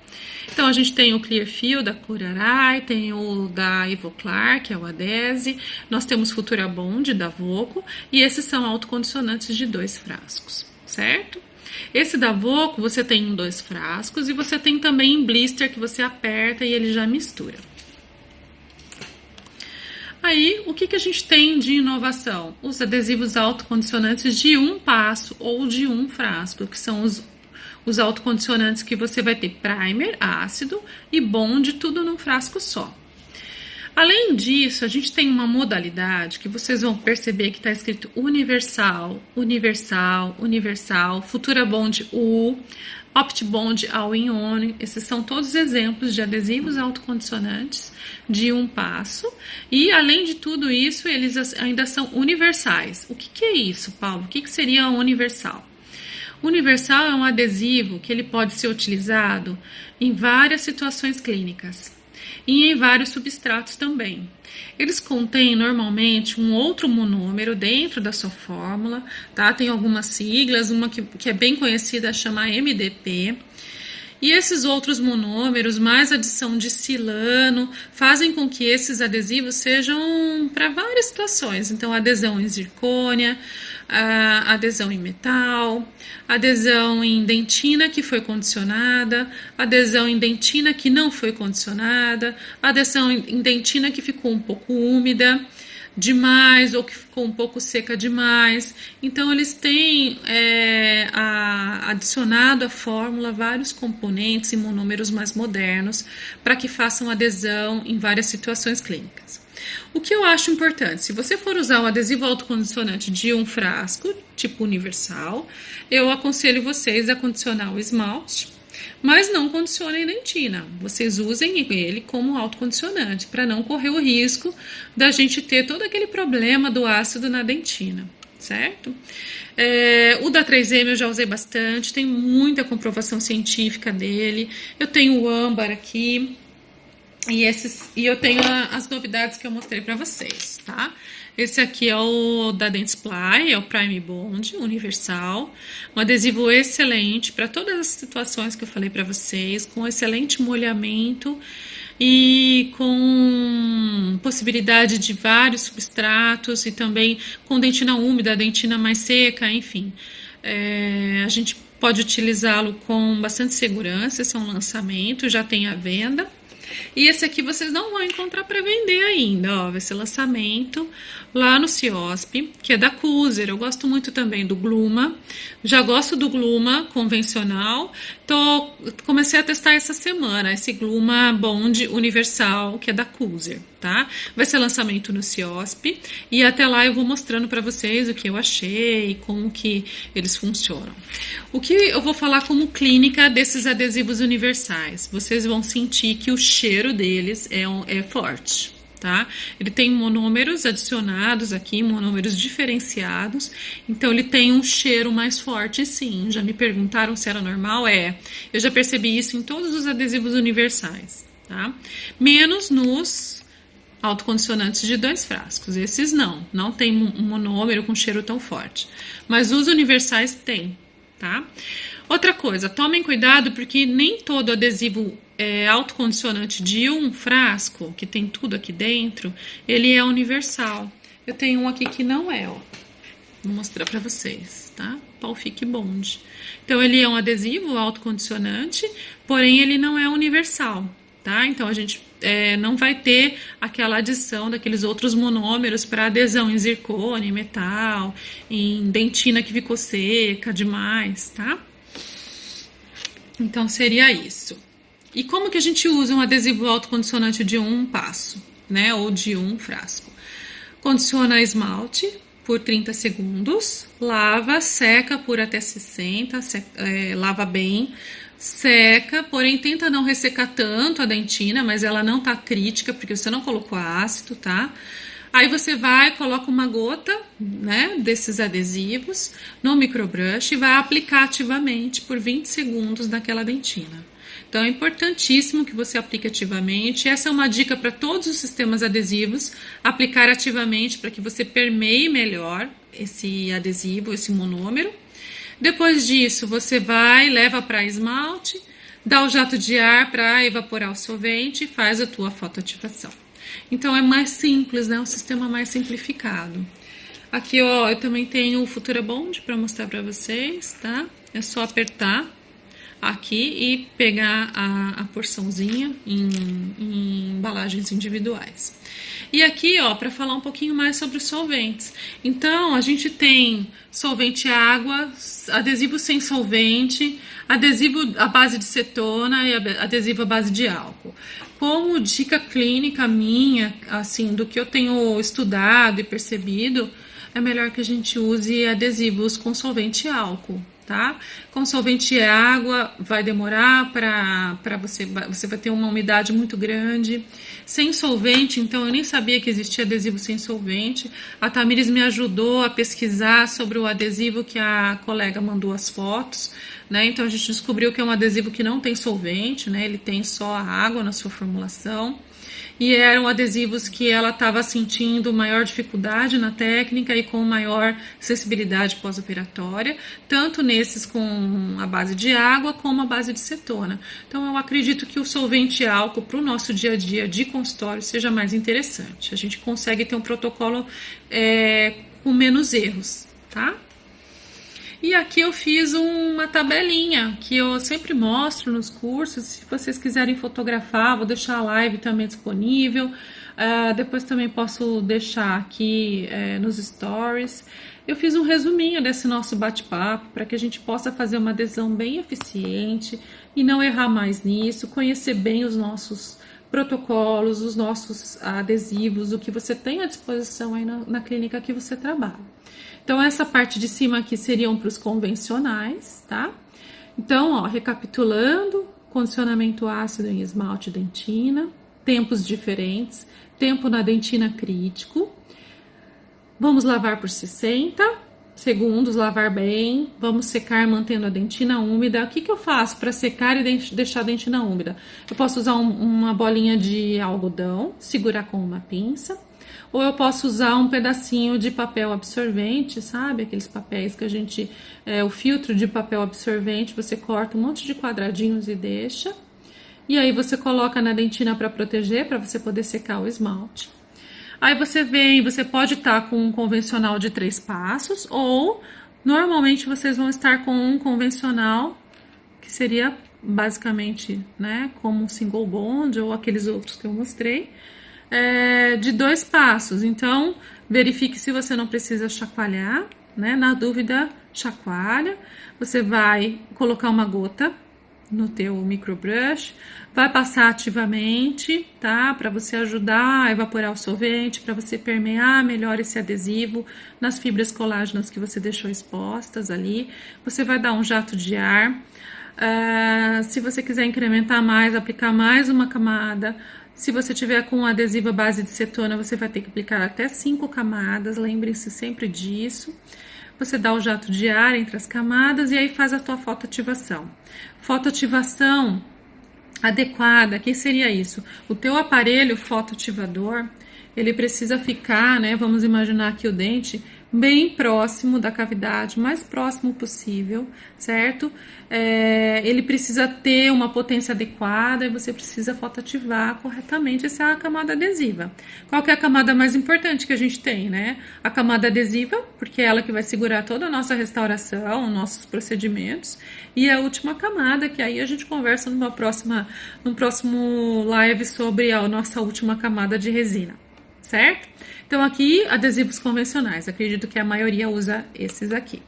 Então, a gente tem o Clearfield da Curaray, tem o da Ivoclar, que é o Adese, nós temos Futura Bond da Voco, e esses são autocondicionantes de 2 frascos, certo? Esse da Voco, você tem em 2 frascos, e você tem também em blister, que você aperta e ele já mistura. Aí, o que a gente tem de inovação? Os adesivos autocondicionantes de 1 passo ou de 1 frasco, que são os autocondicionantes que você vai ter primer, ácido e bond, tudo num frasco só. Além disso, a gente tem uma modalidade que vocês vão perceber que está escrito universal, universal, universal, Futura Bond U, OptiBond All-in-One. Esses são todos exemplos de adesivos autocondicionantes de 1 passo. E, além de tudo isso, eles ainda são universais. O que é isso, Paulo? O que seria universal? Universal é um adesivo que ele pode ser utilizado em várias situações clínicas e em vários substratos também. Eles contêm normalmente um outro monômero dentro da sua fórmula, tá? Tem algumas siglas, uma que é bem conhecida, chama MDP. E esses outros monômeros, mais adição de silano, fazem com que esses adesivos sejam para várias situações. Então, adesão em zircônia, adesão em metal, adesão em dentina que foi condicionada, adesão em dentina que não foi condicionada, adesão em dentina que ficou um pouco úmida demais ou que ficou um pouco seca demais. Então, eles têm adicionado à fórmula vários componentes e monômeros mais modernos para que façam adesão em várias situações clínicas. O que eu acho importante, se você for usar um adesivo autocondicionante de 1 frasco, tipo universal, eu aconselho vocês a condicionar o esmalte, mas não condicionem dentina. Vocês usem ele como autocondicionante, para não correr o risco da gente ter todo aquele problema do ácido na dentina, certo? O da 3M eu já usei bastante, tem muita comprovação científica dele. Eu tenho o âmbar aqui. E eu tenho as novidades que eu mostrei para vocês, tá? Esse aqui é o da Dentsply, é o Prime Bond Universal, um adesivo excelente para todas as situações que eu falei para vocês, com excelente molhamento e com possibilidade de vários substratos e também com dentina úmida, dentina mais seca, enfim. A gente pode utilizá-lo com bastante segurança, esse é um lançamento, já tem à venda. E esse aqui vocês não vão encontrar para vender ainda, ó, vai ser lançamento lá no CIOSP, que é da Cuser. Eu gosto muito também do Gluma, já gosto do Gluma convencional, comecei a testar essa semana, esse Gluma Bond Universal, que é da Cuser, tá? Vai ser lançamento no CIOSP, e até lá eu vou mostrando para vocês o que eu achei, como que eles funcionam. O que eu vou falar como clínica desses adesivos universais, vocês vão sentir que o cheiro deles é forte, tá? Ele tem monômeros adicionados aqui, monômeros diferenciados, então ele tem um cheiro mais forte, sim. Já me perguntaram se era normal, eu já percebi isso em todos os adesivos universais, tá? Menos nos autocondicionantes de 2 frascos, esses não tem um monômero com cheiro tão forte, mas os universais tem, tá? Outra coisa, tomem cuidado porque nem todo adesivo autocondicionante de 1 frasco, que tem tudo aqui dentro, ele é universal. Eu tenho um aqui que não é, ó. Vou mostrar pra vocês, tá? Palfic Bond. Então, ele é um adesivo autocondicionante, porém ele não é universal, tá? Então, a gente não vai ter aquela adição daqueles outros monômeros para adesão em zircônia, em metal, em dentina que ficou seca demais, tá? Então, seria isso. E como que a gente usa um adesivo autocondicionante de 1 passo, né? Ou de 1 frasco? Condiciona esmalte por 30 segundos, lava, seca por até 60, lava bem, seca, porém tenta não ressecar tanto a dentina, mas ela não tá crítica porque você não colocou ácido, tá? Aí você vai, coloca uma gota, né, desses adesivos no microbrush e vai aplicar ativamente por 20 segundos naquela dentina. Então é importantíssimo que você aplique ativamente. Essa é uma dica para todos os sistemas adesivos, aplicar ativamente para que você permeie melhor esse adesivo, esse monômero. Depois disso, você vai, leva para esmalte, dá o jato de ar para evaporar o solvente e faz a tua fotoativação. Então é mais simples, né? Um sistema mais simplificado. Aqui, ó, eu também tenho o Futura Bond para mostrar para vocês, tá? É só apertar aqui e pegar a porçãozinha em embalagens individuais. E aqui, ó, para falar um pouquinho mais sobre os solventes. Então, a gente tem solvente água, adesivo sem solvente, adesivo à base de cetona e adesivo à base de álcool. Como dica clínica minha, assim, do que eu tenho estudado e percebido, é melhor que a gente use adesivos com solvente álcool, tá? Com solvente água vai demorar para você vai ter uma umidade muito grande. Sem solvente, então eu nem sabia que existia adesivo sem solvente. A Tamires me ajudou a pesquisar sobre o adesivo que a colega mandou as fotos, né? Então a gente descobriu que é um adesivo que não tem solvente, né? Ele tem só a água na sua formulação. E eram adesivos que ela estava sentindo maior dificuldade na técnica e com maior sensibilidade pós-operatória, tanto nesses com a base de água como a base de cetona. Então eu acredito que o solvente álcool para o nosso dia a dia de consultório seja mais interessante. A gente consegue ter um protocolo com menos erros, tá? E aqui eu fiz uma tabelinha que eu sempre mostro nos cursos. Se vocês quiserem fotografar, vou deixar a live também disponível. Depois também posso deixar aqui nos stories. Eu fiz um resuminho desse nosso bate-papo para que a gente possa fazer uma adesão bem eficiente e não errar mais nisso, conhecer bem os nossos protocolos, os nossos adesivos, o que você tem à disposição aí na clínica que você trabalha. Então, essa parte de cima aqui seriam para os convencionais, tá? Então, ó, recapitulando, condicionamento ácido em esmalte dentina, tempos diferentes, tempo na dentina crítico. Vamos lavar por 60 segundos, lavar bem. Vamos secar mantendo a dentina úmida. O que eu faço para secar e deixar a dentina úmida? Eu posso usar uma bolinha de algodão, segurar com uma pinça. Ou eu posso usar um pedacinho de papel absorvente, sabe? Aqueles papéis que a gente... o filtro de papel absorvente, você corta um monte de quadradinhos e deixa. E aí você coloca na dentina para proteger, para você poder secar o esmalte. Aí você pode estar com um convencional de 3 passos, ou normalmente vocês vão estar com um convencional, que seria basicamente, né, como um single bond ou aqueles outros que eu mostrei, de 2 passos. Então, verifique se você não precisa chacoalhar, né? Na dúvida, chacoalha. Você vai colocar uma gota no teu microbrush, vai passar ativamente, tá? Para você ajudar a evaporar o solvente, para você permear melhor esse adesivo nas fibras colágenas que você deixou expostas ali. Você vai dar um jato de ar. Se você quiser incrementar mais, aplicar mais uma camada. Se você tiver com um adesivo à base de cetona, você vai ter que aplicar até 5 camadas, lembrem-se sempre disso. Você dá o jato de ar entre as camadas e aí faz a tua fotoativação. Fotoativação adequada, o que seria isso? O teu aparelho fotoativador, ele precisa ficar, né, vamos imaginar aqui o dente, bem próximo da cavidade, mais próximo possível, certo? Ele precisa ter uma potência adequada e você precisa fotoativar corretamente essa camada adesiva. Qual que é a camada mais importante que a gente tem, né? A camada adesiva, porque é ela que vai segurar toda a nossa restauração, nossos procedimentos, e a última camada, que aí a gente conversa num próximo live sobre a nossa última camada de resina, certo? Então, aqui, adesivos convencionais. Acredito que a maioria usa esses aqui.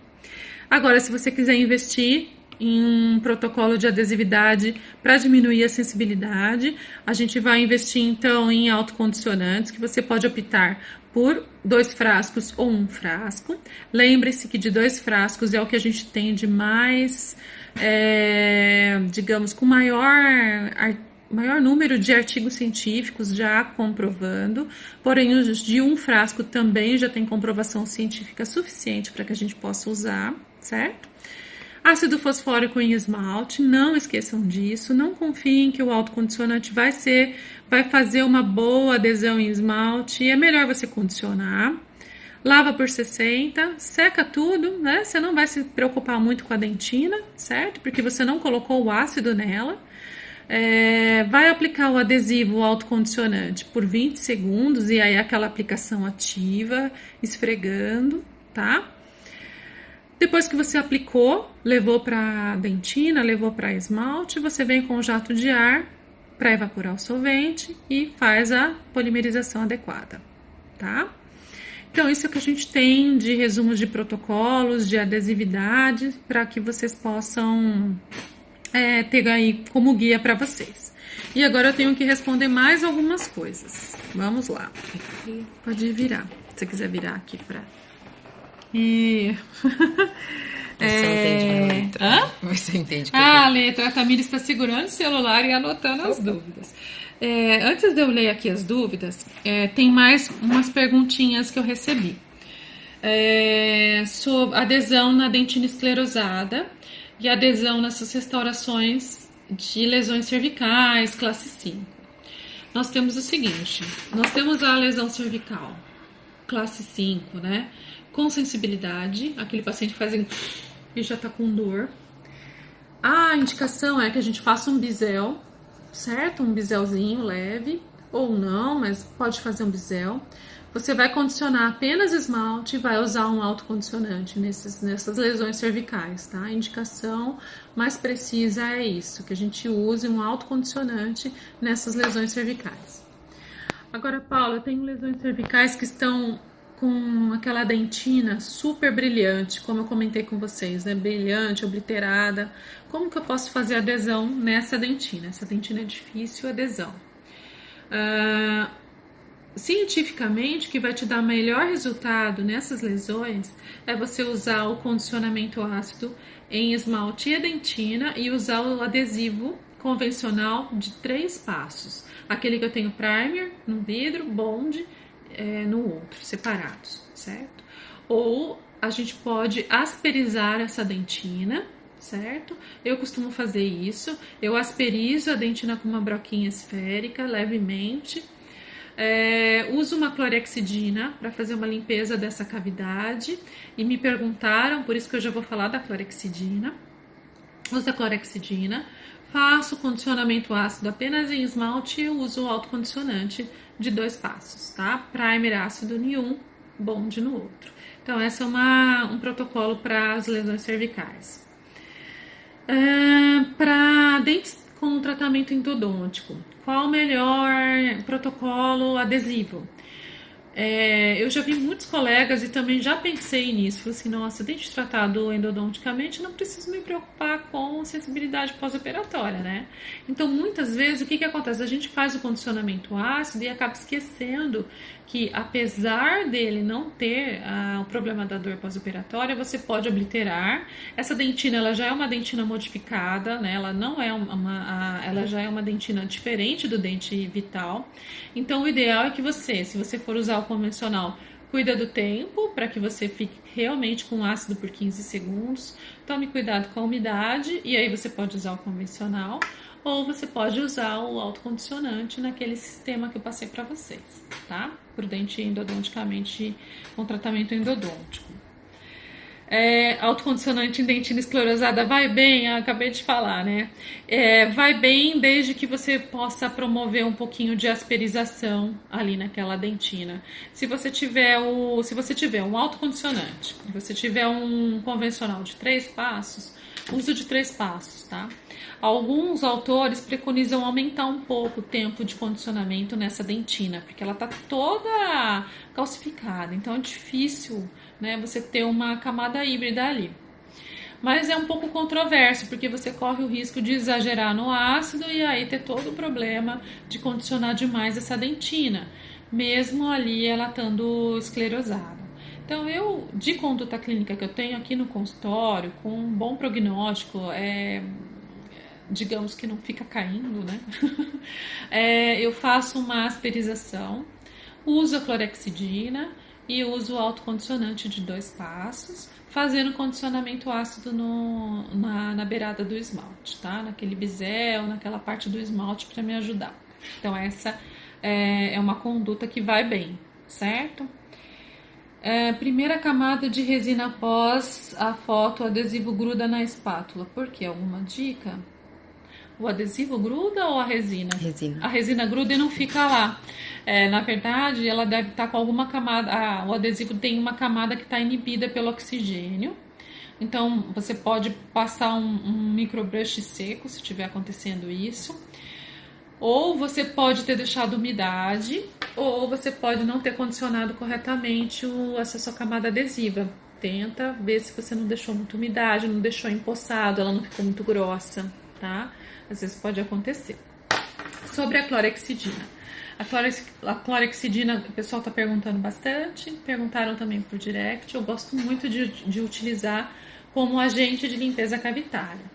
Agora, se você quiser investir em um protocolo de adesividade para diminuir a sensibilidade. A gente vai investir então em autocondicionantes, que você pode optar por 2 frascos ou 1 frasco. Lembre-se que de 2 frascos é o que a gente tem de mais, digamos, com maior número de artigos científicos já comprovando, porém os de 1 frasco também já tem comprovação científica suficiente para que a gente possa usar, certo? Ácido fosfórico em esmalte, não esqueçam disso, não confiem que o autocondicionante vai fazer uma boa adesão em esmalte, é melhor você condicionar. Lava por 60, seca tudo, né? Você não vai se preocupar muito com a dentina, certo? Porque você não colocou o ácido nela. Vai aplicar o adesivo o autocondicionante por 20 segundos e aí aquela aplicação ativa, esfregando, tá? Depois que você aplicou, levou para dentina, levou para esmalte, você vem com o jato de ar para evaporar o solvente e faz a polimerização adequada, tá? Então, isso é o que a gente tem de resumos de protocolos, de adesividade, para que vocês possam ter aí como guia para vocês. E agora eu tenho que responder mais algumas coisas. Vamos lá. Pode virar, se você quiser virar aqui para... E... Você entende minha letra. Hã? Você entende que a letra. A Tamira está segurando o celular e anotando as dúvidas. Antes de eu ler aqui as dúvidas, tem mais umas perguntinhas que eu recebi. Sobre adesão na dentina esclerosada e adesão nessas restaurações de lesões cervicais, classe 5. Nós temos o seguinte, nós temos a lesão cervical, classe 5, né? Com sensibilidade, aquele paciente faz e já tá com dor. A indicação é que a gente faça um bisel, certo? Um biselzinho leve, ou não, mas pode fazer um bisel. Você vai condicionar apenas esmalte e vai usar um autocondicionante nessas lesões cervicais, tá? A indicação mais precisa é isso, que a gente use um autocondicionante nessas lesões cervicais. Agora, Paula, eu tenho lesões cervicais que estão com aquela dentina super brilhante, como eu comentei com vocês, né? Brilhante, obliterada. Como que eu posso fazer adesão nessa dentina? Essa dentina é difícil, adesão. Cientificamente, o que vai te dar melhor resultado nessas lesões é você usar o condicionamento ácido em esmalte e dentina e usar o adesivo convencional de 3 passos. Aquele que eu tenho primer no vidro, bond no outro, separados, certo? Ou a gente pode asperizar essa dentina, certo? Eu costumo fazer isso, eu asperizo a dentina com uma broquinha esférica, levemente, uso uma clorexidina para fazer uma limpeza dessa cavidade e me perguntaram, por isso que eu já vou falar da clorexidina. Uso a clorexidina, faço condicionamento ácido apenas em esmalte e uso o autocondicionante de 2 passos, tá? Primer ácido em um, bond no outro. Então, esse é um protocolo para as lesões cervicais. Para dentes com tratamento endodôntico, qual o melhor protocolo adesivo? Eu já vi muitos colegas e também já pensei nisso. Falei assim, nossa, dente tratado endodonticamente, não preciso me preocupar com sensibilidade pós-operatória, né? Então, muitas vezes, o que acontece? A gente faz o condicionamento ácido e acaba esquecendo que, apesar dele não ter o problema da dor pós-operatória, você pode obliterar. Essa dentina, ela já é uma dentina modificada, né? Ela não é ela já é uma dentina diferente do dente vital. Então, o ideal é que você, se você for usar o convencional, cuida do tempo para que você fique realmente com ácido por 15 segundos. Tome cuidado com a umidade e aí você pode usar o convencional ou você pode usar o autocondicionante naquele sistema que eu passei para vocês, tá? Por dente endodonticamente com tratamento endodôntico. Autocondicionante em dentina esclerosada vai bem? Acabei de falar, né? Vai bem desde que você possa promover um pouquinho de asperização ali naquela dentina. Se você tiver um autocondicionante, se você tiver um convencional de 3 passos, uso de 3 passos, tá? Alguns autores preconizam aumentar um pouco o tempo de condicionamento nessa dentina, porque ela tá toda calcificada, então é difícil, né, você ter uma camada híbrida ali. Mas é um pouco controverso, porque você corre o risco de exagerar no ácido e aí ter todo o problema de condicionar demais essa dentina, mesmo ali ela estando esclerosada. Então, eu, de conduta clínica que eu tenho aqui no consultório, com um bom prognóstico, digamos que não fica caindo, né? Eu faço uma asperização, uso a clorexidina e uso o autocondicionante de 2 passos, fazendo condicionamento ácido na beirada do esmalte, tá? Naquele bisel, naquela parte do esmalte para me ajudar. Então, essa é uma conduta que vai bem, certo? Primeira camada de resina após a foto, o adesivo gruda na espátula. Por quê? Alguma dica? O adesivo gruda ou a resina? Resina. A resina gruda e não fica lá. Na verdade, ela deve estar com alguma camada. O adesivo tem uma camada que está inibida pelo oxigênio. Então, você pode passar um microbrush seco se estiver acontecendo isso. Ou você pode ter deixado umidade, ou você pode não ter condicionado corretamente essa sua camada adesiva. Tenta ver se você não deixou muita umidade, não deixou empoçado, ela não ficou muito grossa, tá? Às vezes pode acontecer. Sobre a clorexidina. A clorexidina, o pessoal está perguntando bastante, perguntaram também por direct. Eu gosto muito de utilizar como agente de limpeza cavitária.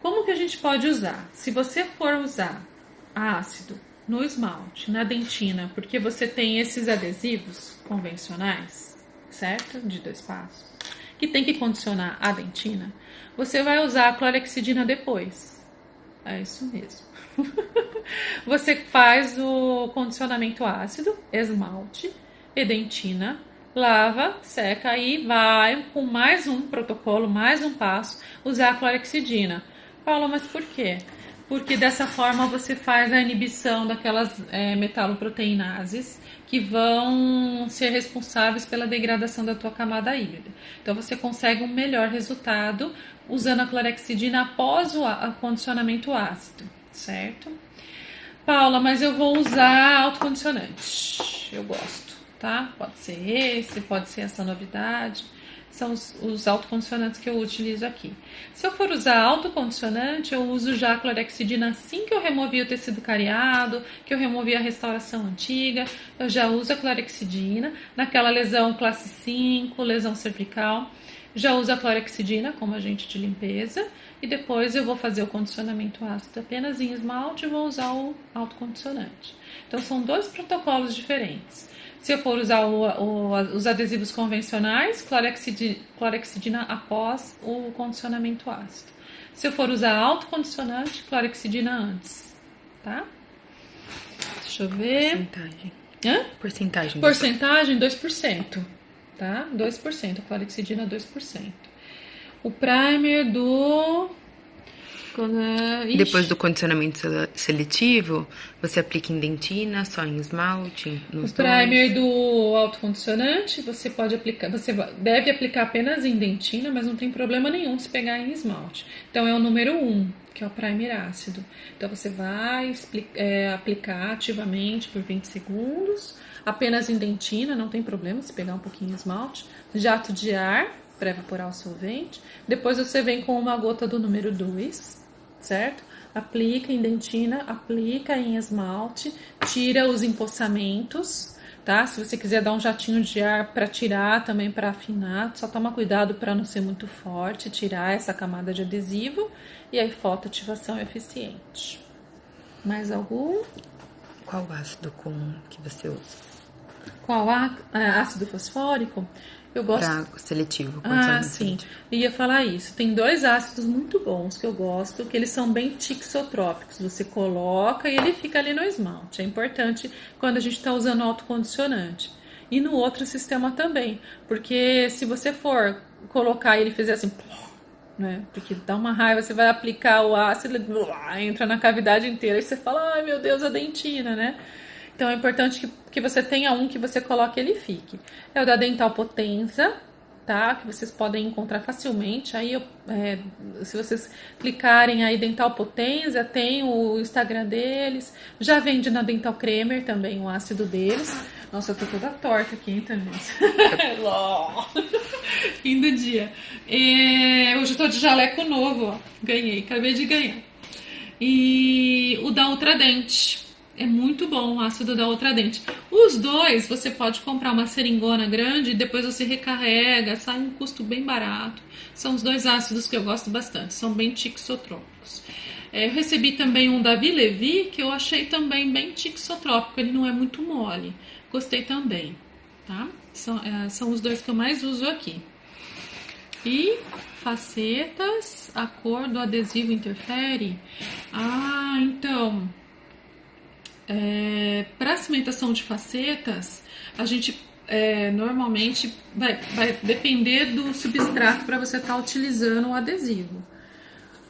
Como que a gente pode usar? Se você for usar ácido no esmalte, na dentina, porque você tem esses adesivos convencionais, certo? De 2 passos, que tem que condicionar a dentina, você vai usar a clorexidina depois. É isso mesmo. Você faz o condicionamento ácido, esmalte e dentina, lava, seca e vai com mais um protocolo, mais um passo, usar a clorexidina. Paula, mas por quê? Porque dessa forma você faz a inibição daquelas metaloproteinases que vão ser responsáveis pela degradação da tua camada híbrida. Então você consegue um melhor resultado usando a clorexidina após o condicionamento ácido, certo? Paula, mas eu vou usar autocondicionante. Eu gosto, tá? Pode ser esse, pode ser essa novidade. São os autocondicionantes que eu utilizo aqui. Se eu for usar autocondicionante, eu uso já a clorexidina assim que eu removi o tecido cariado, que eu removi a restauração antiga. Eu já uso a clorexidina naquela lesão classe 5, lesão cervical. Já uso a clorexidina como agente de limpeza e depois eu vou fazer o condicionamento ácido apenas em esmalte e vou usar o autocondicionante. Então são 2 protocolos diferentes. Se eu for usar os adesivos convencionais, clorexidina após o condicionamento ácido. Se eu for usar autocondicionante, clorexidina antes, tá? Deixa eu ver. Porcentagem. Hã? Porcentagem. Porcentagem 2%, tá? 2%, clorexidina 2%. O primer do... Depois do condicionamento seletivo, você aplica em dentina, só em esmalte, nos O primer dois. do autocondicionante, você pode aplicar, você deve aplicar apenas em dentina, mas não tem problema nenhum se pegar em esmalte. Então é o número 1, que é o primer ácido. Então você vai aplicar ativamente por 20 segundos, apenas em dentina, não tem problema se pegar um pouquinho de esmalte. Jato de ar para evaporar o solvente. Depois você vem com uma gota do número 2, certo? Aplica em dentina, aplica em esmalte, tira os empoçamentos, tá? Se você quiser dar um jatinho de ar para tirar, também para afinar, só toma cuidado para não ser muito forte, tirar essa camada de adesivo e aí fotoativação eficiente. Mais algum? Qual ácido que você usa? Qual ácido fosfórico? Eu gosto. Pra seletivo. Sim. Eu ia falar isso. Tem 2 ácidos muito bons que eu gosto, que eles são bem tixotrópicos. Você coloca e ele fica ali no esmalte. É importante quando a gente está usando autocondicionante. E no outro sistema também. Porque se você for colocar e ele fizer assim, né? Porque dá uma raiva, você vai aplicar o ácido, ele entra na cavidade inteira e você fala, ai meu Deus, a dentina, né? Então é importante que você tenha um que você coloque e ele fique. É o da Dental Potenza, tá? Que vocês podem encontrar facilmente. Aí, se vocês clicarem aí Dental Potenza, tem o Instagram deles. Já vende na Dental Cremer também o ácido deles. Nossa, eu tô toda torta aqui, hein, Thaís? Fim do dia. Hoje eu tô de jaleco novo, ó. Ganhei, acabei de ganhar. E o da Ultradente. É muito bom o ácido da Ultradente. Os dois, você pode comprar uma seringona grande e depois você recarrega, sai um custo bem barato. São os dois ácidos que eu gosto bastante, são bem tixotrópicos. Eu recebi também um da Vilevi, que eu achei também bem tixotrópico, ele não é muito mole. Gostei também, tá? São os dois que eu mais uso aqui. E facetas, a cor do adesivo interfere? Então, para cimentação de facetas, a gente normalmente vai depender do substrato para você estar utilizando o adesivo.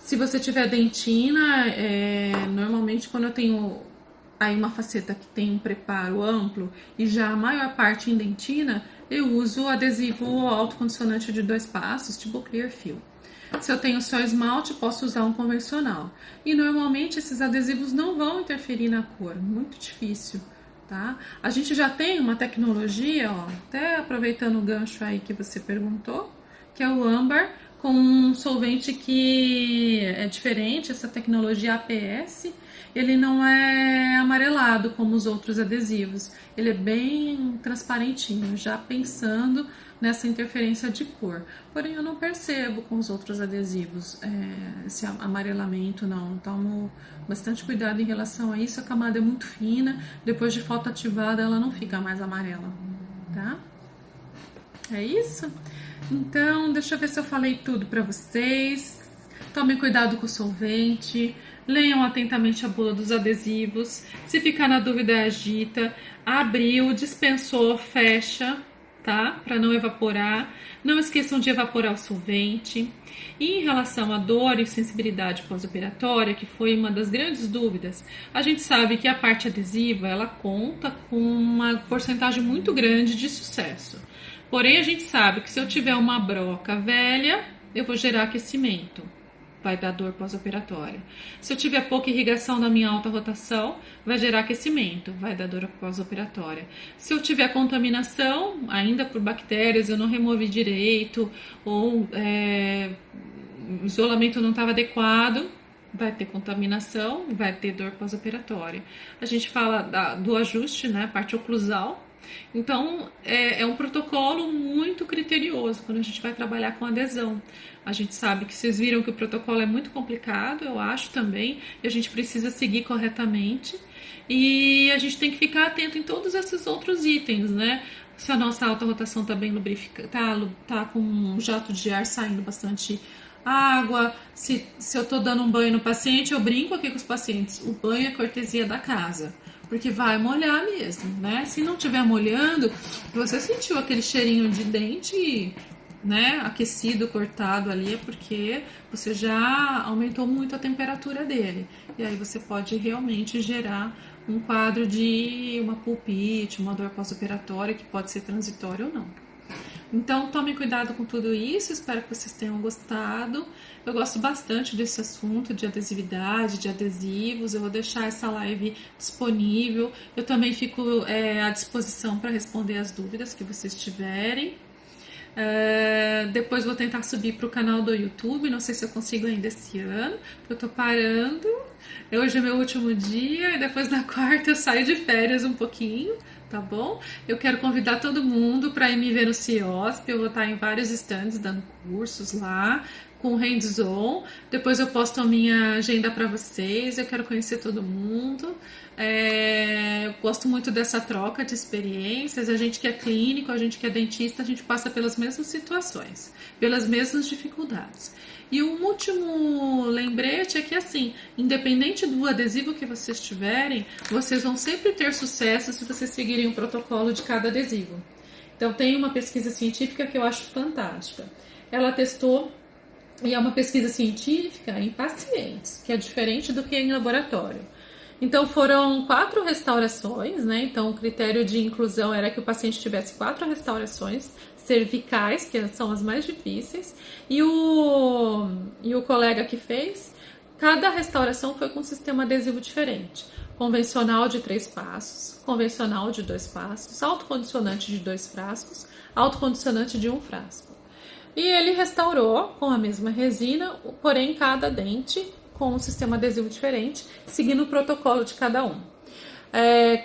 Se você tiver dentina, normalmente quando eu tenho aí uma faceta que tem um preparo amplo e já a maior parte em dentina, eu uso adesivo autocondicionante de 2 passos, tipo Clearfill. Se eu tenho só esmalte, posso usar um convencional. E normalmente esses adesivos não vão interferir na cor, muito difícil, tá? A gente já tem uma tecnologia, ó, até aproveitando o gancho aí que você perguntou, que é o âmbar, com um solvente que é diferente, essa tecnologia APS, ele não é amarelado como os outros adesivos, ele é bem transparentinho, já pensando nessa interferência de cor. Porém, eu não percebo com os outros adesivos esse amarelamento, não. Tomo bastante cuidado em relação a isso, a camada é muito fina, depois de foto ativada ela não fica mais amarela, tá? É isso? Então, deixa eu ver se eu falei tudo para vocês. Tomem cuidado com o solvente. Leiam atentamente a bula dos adesivos. Se ficar na dúvida, agita. Abriu, dispensou, fecha, tá? Para não evaporar. Não esqueçam de evaporar o solvente. E em relação à dor e sensibilidade pós-operatória, que foi uma das grandes dúvidas, a gente sabe que a parte adesiva ela conta com uma porcentagem muito grande de sucesso. Porém, a gente sabe que se eu tiver uma broca velha, eu vou gerar aquecimento, vai dar dor pós-operatória. Se eu tiver pouca irrigação na minha alta rotação, vai gerar aquecimento, vai dar dor pós-operatória. Se eu tiver contaminação, ainda por bactérias, eu não removi direito, ou o isolamento não estava adequado, vai ter contaminação, vai ter dor pós-operatória. A gente fala do ajuste, né, parte oclusal. Então, é um protocolo muito criterioso quando a gente vai trabalhar com adesão. A gente sabe que vocês viram que o protocolo é muito complicado, eu acho também, e a gente precisa seguir corretamente. E a gente tem que ficar atento em todos esses outros itens, né? Se a nossa alta rotação está bem lubrificada, tá com um jato de ar saindo bastante água, se eu estou dando um banho no paciente, eu brinco aqui com os pacientes, o banho é cortesia da casa, porque vai molhar mesmo, né? Se não estiver molhando, você sentiu aquele cheirinho de dente, né, aquecido, cortado ali, é porque você já aumentou muito a temperatura dele. E aí você pode realmente gerar um quadro de uma pulpite, uma dor pós-operatória, que pode ser transitória ou não. Então, tomem cuidado com tudo isso, espero que vocês tenham gostado. Eu gosto bastante desse assunto de adesividade, de adesivos. Eu vou deixar essa live disponível. Eu também fico à disposição para responder as dúvidas que vocês tiverem. Depois vou tentar subir para o canal do YouTube, não sei se eu consigo ainda esse ano, porque eu tô parando. Hoje é meu último dia e depois na quarta eu saio de férias um pouquinho, tá bom? Eu quero convidar todo mundo para ir me ver no CIOSP, eu vou estar em vários stands dando cursos lá, com hands-on. Depois eu posto a minha agenda para vocês, eu quero conhecer todo mundo. Eu gosto muito dessa troca de experiências. A gente que é clínico, a gente que é dentista, a gente passa pelas mesmas situações, pelas mesmas dificuldades. E um último lembrete é que, assim, independente do adesivo que vocês tiverem, vocês vão sempre ter sucesso se vocês seguirem o protocolo de cada adesivo. Então, tem uma pesquisa científica que eu acho fantástica. Ela testou, e é uma pesquisa científica em pacientes, que é diferente do que em laboratório. Então, foram 4 restaurações, né? Então, o critério de inclusão era que o paciente tivesse 4 restaurações cervicais, que são as mais difíceis, e o colega que fez, cada restauração foi com um sistema adesivo diferente. convencional de 3 passos, convencional de 2 passos, autocondicionante de 2 frascos, autocondicionante de 1 frasco. E ele restaurou com a mesma resina, porém cada dente com um sistema adesivo diferente, seguindo o protocolo de cada um.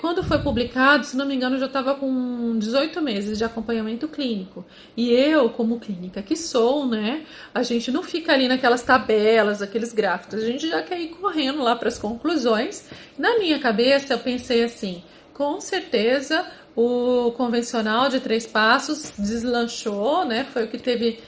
Quando foi publicado, se não me engano, eu já estava com 18 meses de acompanhamento clínico. E eu, como clínica que sou, né, a gente não fica ali naquelas tabelas, aqueles gráficos, a gente já quer ir correndo lá para as conclusões. Na minha cabeça, eu pensei assim, com certeza o convencional de 3 passos deslanchou, né, foi o que teve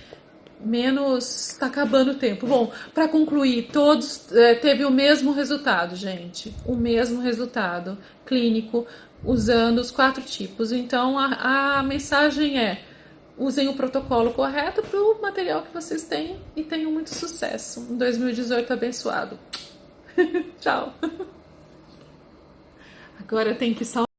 menos. Tá acabando o tempo. Bom, para concluir, todos teve o mesmo resultado, gente. O mesmo resultado clínico usando os 4 tipos. Então a mensagem é: usem o protocolo correto para o material que vocês têm e tenham muito sucesso. Um 2018 abençoado. Tchau. Agora eu tenho que salvar.